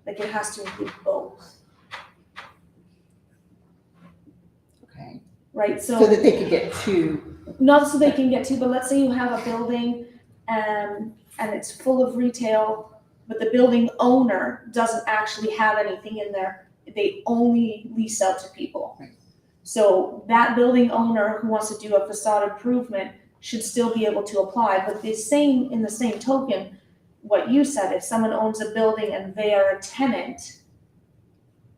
Like it has to include both, Okay. right? So that they could get two. Not so they can get to, but let's say you have a building and it's full of retail, but the building owner doesn't actually have anything in there. They only lease out to people. Right. So that building owner who wants to do a facade improvement should still be able to apply. But in the same token, what you said, if someone owns a building and they are a tenant,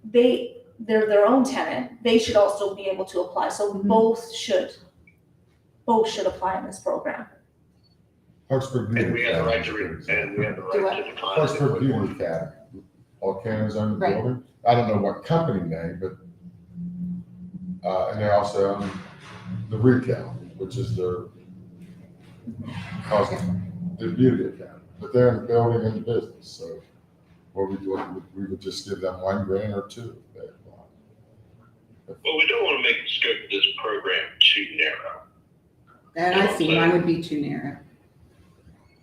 they're their own tenant, they should also be able to apply. So both should apply in this program. Clarksburg And Beauty we have the right Academy. to, and we have the Do right to define. Clarksburg it. Beauty Academy. All Canada's own Right. building. I don't know what company name, but, and they also own the retail, which is their beauty academy. But they're in the building and the business, so what we would just give them 1 grant or 2 if they apply. Well, we don't want to make the scope of this program too narrow. And I see mine would be too narrow.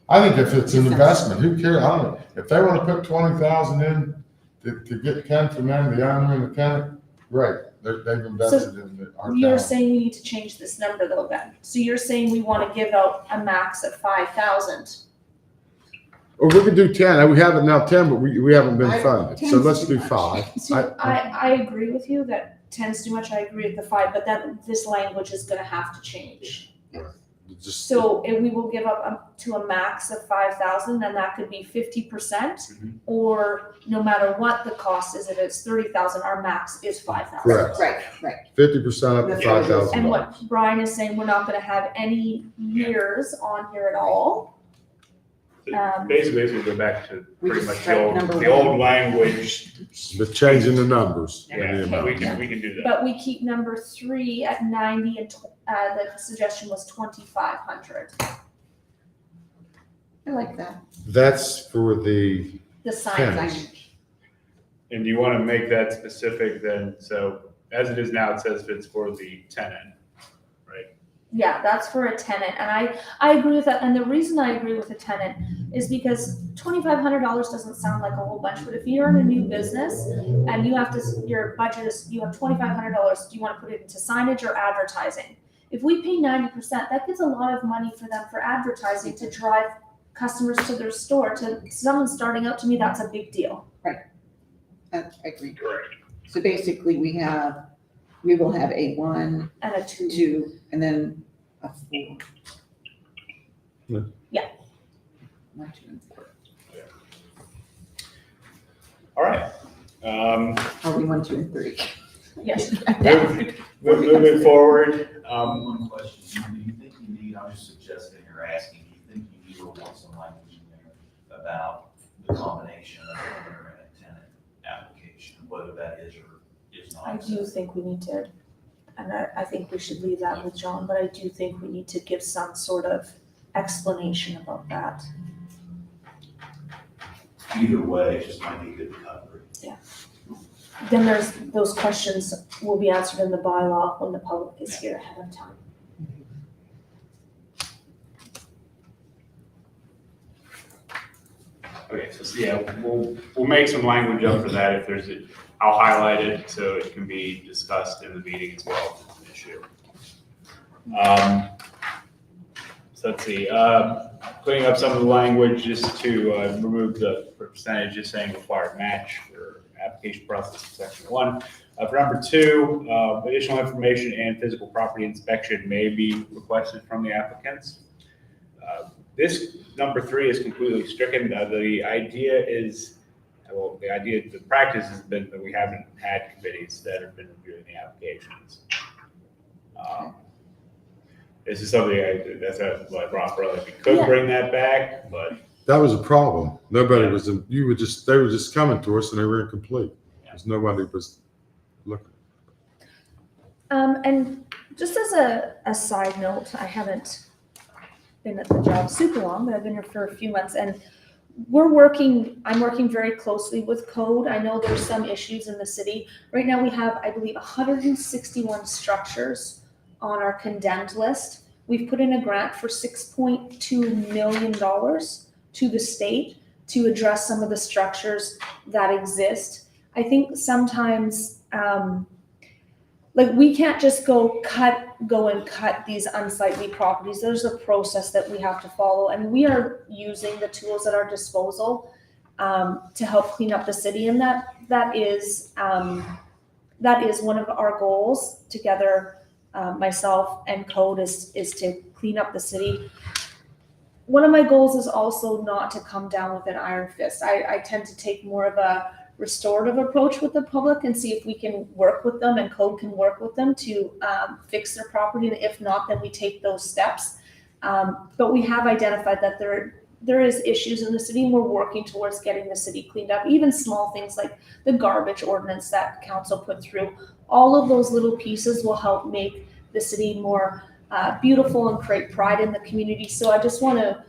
I think if it's an investment, who cares? I don't know. If they want to put 20,000 in to get Ken from them, the owner and the tenant, great. They've invested in our You're town. saying we need to change this number though, then? So you're saying we want to give out a max of 5,000? Or we could do 10. We have it now 10, but we haven't been I- funded. 10's So let's too do much. 5. So I agree with you that 10's too much. I agree with the 5, but then this language is going to have to change. Just, So if we will give up to a max of 5,000, then that could be 50%, or no matter what the cost is, if it's 30,000, our max is 5,000. Correct. Right. 50% up to That's what it is. $5,000. And what Brian is saying, we're not going to have any years on here at all. Basically, as we go back to We pretty just much strike number the one. old language. But changing the numbers. Yeah, and the amount. we can do that. But we keep number 3 at 90, and the suggestion was 2,500. I like that. That's for the The sign. Tenants. Signage. And do you want to make that specific then? So as it is now, it says it's for the tenant, right? Yeah, that's for a tenant, and I agree with that. And the reason I agree with a tenant is because $2,500 doesn't sound like a whole bunch, but if you're in a new business and you have to, your budget is, you have $2,500, do you want to put it into signage or advertising? If we pay 90%, that gives a lot of money for them for advertising to drive customers to their store. To someone starting out, to me, that's a big deal. I agree. Correct. So basically, we will have a 1, And a 2. 2, and then a 4. Yeah. 1, 2, and 4. All right. Are we 1, 2, and 3? Yes. Moving forward, One question, do you think you need, I'm just suggesting or asking, do you think you need or want some language in there about the combination of owner and a tenant application, whether that is or is not? I do think we need to, and I think we should leave that with John, but I do think we need to give some sort of explanation about that. Either way, it just might be good to cover it. Then there's, those questions will be answered in the bylaw when the public is here ahead of time. okay, so yeah, we'll make some language up for that if there's I'll highlight it so it can be discussed in the meeting as well, if it's an issue. So let's see, cleaning up some of the language just to remove the percentage, just saying required match for application process in section 1. For number 2, additional information and physical property inspection may be requested from the applicants. This number 3 is completely stricken. The idea is, the practice has been that we haven't had committees that have been reviewing the applications. This is something that's what I brought up. We could bring that back, but That was a problem. Nobody was, they were just coming to us and they were incomplete. Because nobody was looking. And just as a side note, I haven't been at the job super long, but I've been here for a few months, and I'm working very closely with code. I know there's some issues in the city. Right now we have, I believe, 161 structures on our condemned list. We've put in a grant for $6.2 million to the state to address some of the structures that exist. I think sometimes, like we can't just go and cut these unsightly properties. There's a process that we have to follow, and we are using the tools at our disposal to help clean up the city. And that is one of our goals together. Myself and code is to clean up the city. One of my goals is also not to come down with an iron fist. I tend to take more of a restorative approach with the public and see if we can work with them and code can work with them to fix their property. And if not, then we take those steps. But we have identified that there is issues in the city, and we're working towards getting the city cleaned up. Even small things like the garbage ordinance that council put through. All of those little pieces will help make the city more beautiful and create pride in the community. So I just want to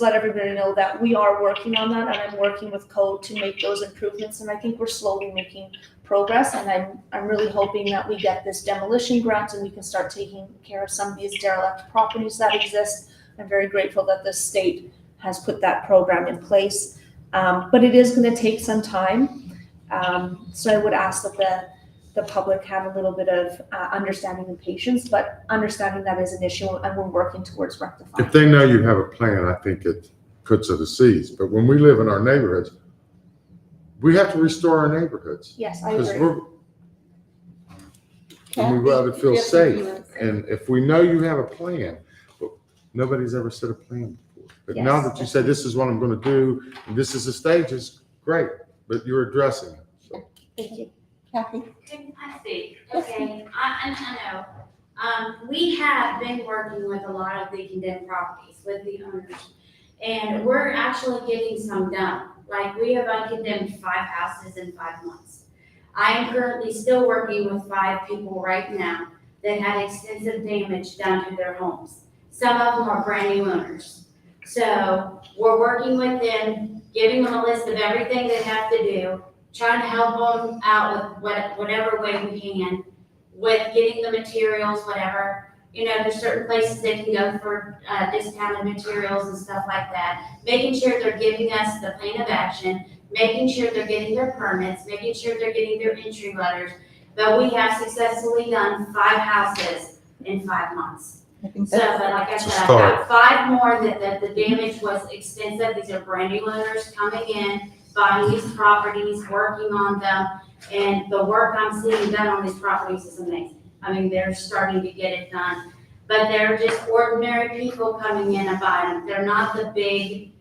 let everybody know that we are working on that, and I'm working with code to make those improvements. And I think we're slowly making progress. And I'm really hoping that we get this demolition grant and we can start taking care of some of these derelict properties that exist. I'm very grateful that the state has put that program in place. But it is going to take some time. So I would ask that the public have a little bit of understanding and patience, but understanding that is an issue and we're working towards rectifying. If they know you have a plan, I think it puts it at ease. But when we live in our neighborhoods, we have to restore our neighborhoods. Yes, I Because agree. we rather feel Yes, safe. yes. And if we know you have a plan, but nobody's ever said a plan before. But now Yes. that you say this is what I'm going to do, and this is the stages, great. But you're addressing it. So. Thank you. Kathy? I see, okay, I know. We have been working with a lot of the condemned properties, with the owners, and we're actually getting some done. Like, we have uncondemned 5 houses in 5 months. I am currently still working with 5 people right now that had extensive damage done to their homes. Some of them are brand new owners. So, we're working with them, giving them a list of everything they have to do, trying to help them out with whatever way we can, with getting the materials, whatever. You know, there's certain places they can go for discounted materials and stuff like that. Making sure they're giving us the plan of action, making sure they're getting their permits, making sure they're getting their entry letters. But we have successfully done 5 houses in 5 months. So, but like I said, I've got 5 more that the damage was extensive. These are brand new owners coming in, buying these properties, working on them, and the work I'm seeing done on these properties is amazing. I mean, they're starting to get it done, but they're just ordinary people coming in and buying them. They're not the big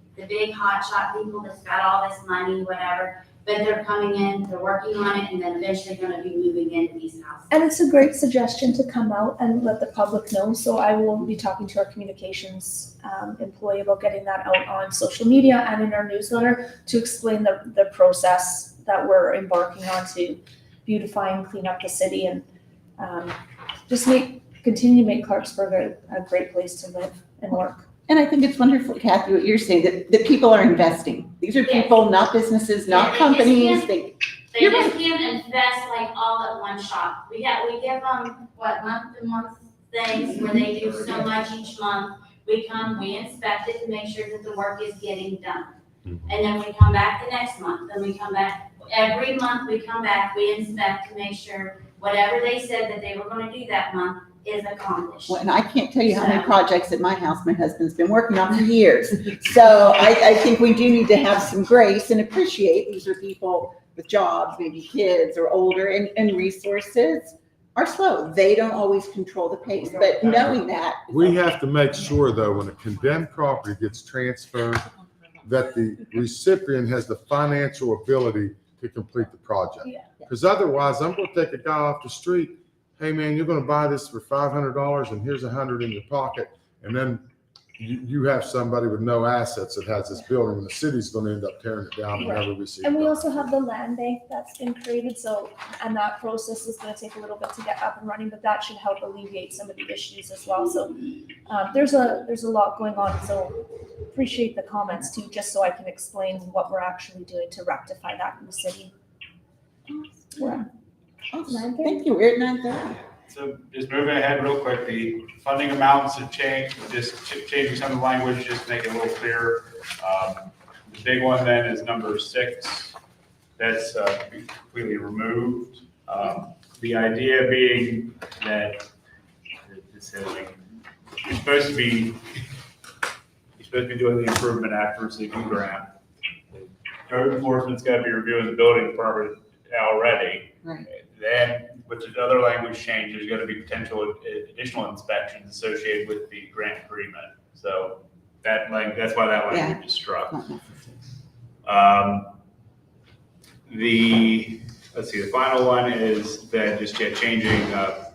hotshot people that's got all this money, whatever, but they're coming in, they're working on it, and then eventually gonna be moving into these houses. And it's a great suggestion to come out and let the public know. So I will be talking to our communications employee about getting that out on social media and in our newsletter to explain the process that we're embarking on to beautify and clean up the city and just continue to make Clarksburg a great place to live and work. And I think it's wonderful, Kathy, what you're saying, that people are investing. These are people, not businesses, not Yeah, companies. They You're just can't invest like all at one shot. We give them, month-to-month things where they do so much each month. We come, we inspect it to make sure that the work is getting done. And then we come back the next month, then we come back, every month we come back, we inspect to make sure whatever they said that they were gonna do that month is accomplished. Well, and I can't tell you how many projects at my house my husband's been working on for years. So I think we do need to have some grace and appreciate these are people with jobs, maybe kids or older, and resources are slow. They don't always control the pace, but knowing that. We have to make sure, though, when a condemned property gets transferred, that the recipient has the financial ability to complete the project. Yeah. Because otherwise, I'm going to take a guy off the street, hey, man, you're going to buy this for $500 and here's $100 in your pocket. And then you have somebody with no assets that has this building, and the city's gonna end up tearing it down and Right. never receive. And we it. also have the land bank that's been created, so, and that process is gonna take a little bit to get up and running, but that should help alleviate some of the issues as well. So there's a lot going on, so appreciate the comments too, just so I can explain what we're actually doing to rectify that in the city. Yeah. Awesome. Thank you. We're at 9:30. So just moving ahead real quick, the funding amounts have changed, just changing some of the language, just to make it a little clearer. The big one then is number 6, that's completely removed. The idea being that you're supposed to be doing the improvement after receiving the grant. Code enforcement's got to be reviewing the building department already. Right. Then, with the other language change, there's going to be potential additional inspections associated with the grant agreement. So that's why that language is struck. The final one is that just changing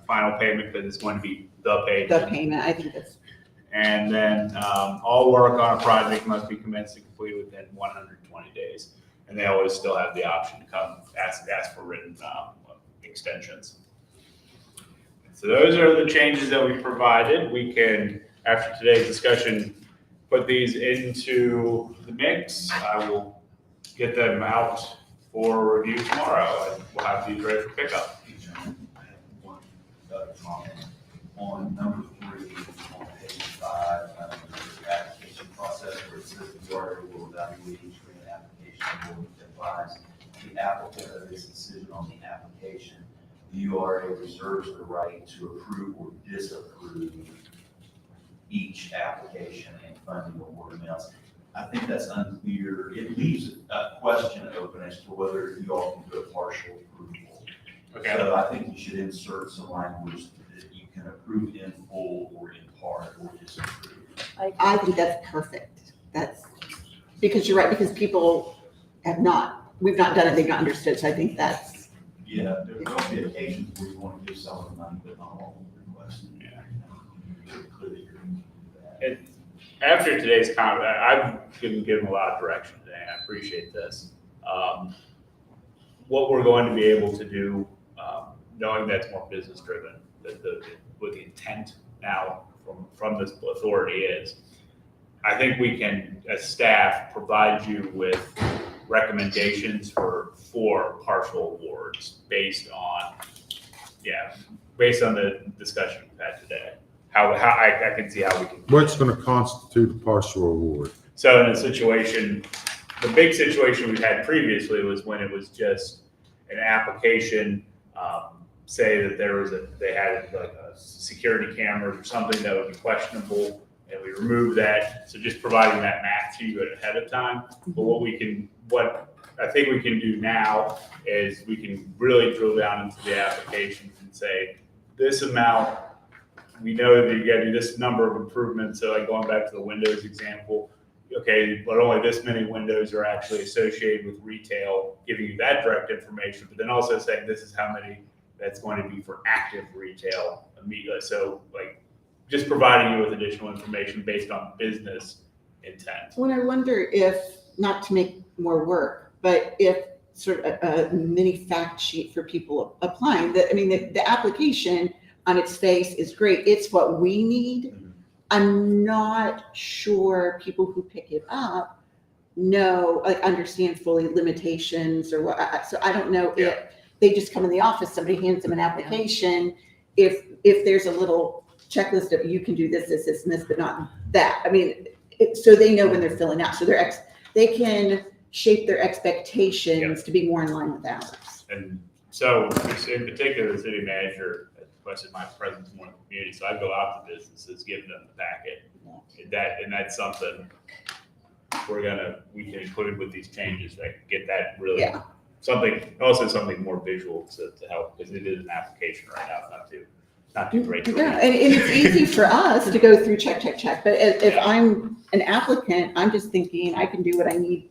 final payment, because it's going to be the payment. The payment, I think that's, And then all work on a project must be commenced and completed within 120 days. And they always still have the option to come ask for written extensions. So those are the changes that we provided. We can, after today's discussion, put these into the mix. I will get them out for review tomorrow, and we'll have these ready for pickup. On number 3, on page 5, the application process where it says the URA will evaluate each grant application will advise the applicant of his decision on the application. The URA reserves the right to approve or disapprove each application and funding award amounts. I think that's unclear. It leaves a question open as to whether you all can do a partial approval. Okay. So I think you should insert some language that you can approve in full or in part or disapprove. I think that's perfect. That's, because you're right, because people we've not done it, they've not understood, so I think that's, Yeah, there will be occasions where you want to give some of the money, but not all of the requests. Yeah. You're clearly going to do that. After today's comment, I've given a lot of direction today, and I appreciate this. What we're going to be able to do, knowing that's more business driven, with the intent now from this authority is, I think we can, as staff, provide you with recommendations for partial awards based on the discussion we've had today. How I can see how we can. What's gonna constitute a partial award? So in a situation, the big situation we had previously was when it was just an application, say that they had like a security cameras or something that would be questionable, and we removed that. So just providing that math to you ahead of time. But what I think we can do now is we can really drill down into the applications and say, this amount, we know that you got to do this number of improvements. So like going back to the windows example, okay, but only this many windows are actually associated with retail, giving you that direct information, but then also saying this is how many that's going to be for active retail immediately. So like just providing you with additional information based on business intent. when I wonder if, not to make more work, but if sort of a mini fact sheet for people applying, the application on its face is great. It's what we need. Mm-hmm. I'm not sure people who pick it up understand fully limitations or what. So I don't know if they just come in the office, somebody hands them an application. If there's a little checklist of you can do this, this, this, and this, but not that. So they know when they're filling out. So they can shape their expectations to be more in line with ours. And so in particular, the city manager requested my presence more in the community. So I go out to businesses, give them the packet. And that's something we can include with these changes, like get that really something more visual to help, because it is an application right now. It's not too great. Yeah, and it's easy for us to go through check. But if I'm an applicant, I'm just thinking I can do what I need.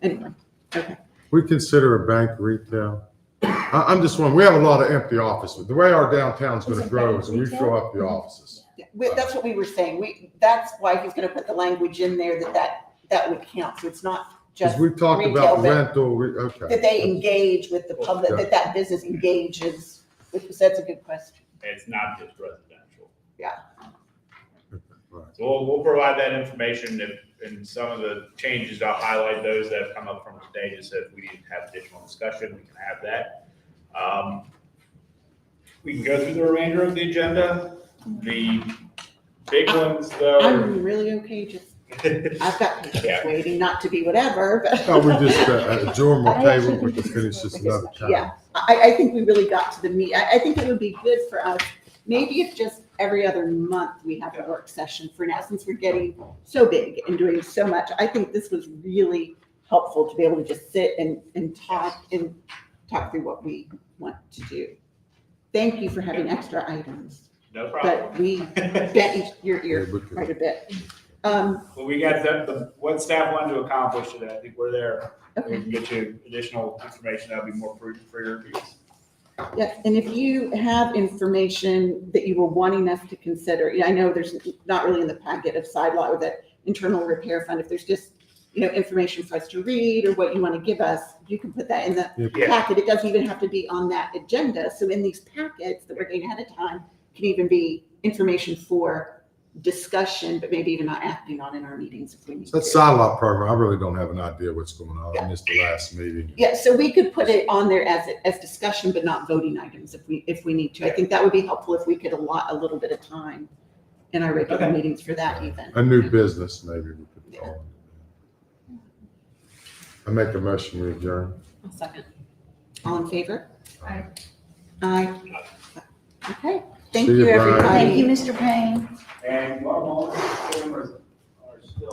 Anyway, okay. We consider a bank retail. I'm just wondering, we have a lot of empty offices. The way our downtown's gonna grow is when we fill up the offices. That's what we were saying. That's why he's gonna put the language in there that would count. So it's not Because just we talked retail, about but rental, okay. that they engage with the public, Okay. that business engages, that's a good question. It's not just residential. Right. So we'll provide that information and some of the changes, I'll highlight those that have come up from today, just so if we need to have additional discussion, we can have that. We can go through the remainder of the agenda. The big ones though. I'm really okay, just, I've got patients Yeah. waiting, not to be whatever, but. No, we just adjourn the I table, actually we think can this finish is this good. another time. Yeah, I think we really got to the meat. I think it would be good for us, maybe if just every other month we have a work session for now, since we're getting so big and doing so much. I think this was really helpful to be able to just sit and talk through what we want to do. Thank you for having extra items, No problem. but we bent your Yeah, ear we could- quite a bit. Well, we got what staff wanted to accomplish today. I think we're there. We Okay. can get you additional information that'll be more prudent for your reviews. Yes, and if you have information that you were wanting us to consider, I know there's not really in the packet of side law or that internal repair fund. If there's just, information for us to read or what you want to give us, you can put that in the Yeah. packet. It doesn't even have to be on that agenda. So in these packets that we're getting ahead of time, can even be information for discussion, but maybe even not acting on in our meetings if we need That to. side lot program, I really don't have an idea what's going on. I missed the last meeting. Yeah, so we could put it on there as discussion, but not voting items if we need to. I think that would be helpful if we could allot a little bit of time in our regular Okay. meetings for that even. A new business, maybe we could call it. I make a motion, we adjourn. I'll second. All in favor? Aye. Aye. Okay, thank See you, you, Brian. everybody. Thank you, Mr. Payne. And one more.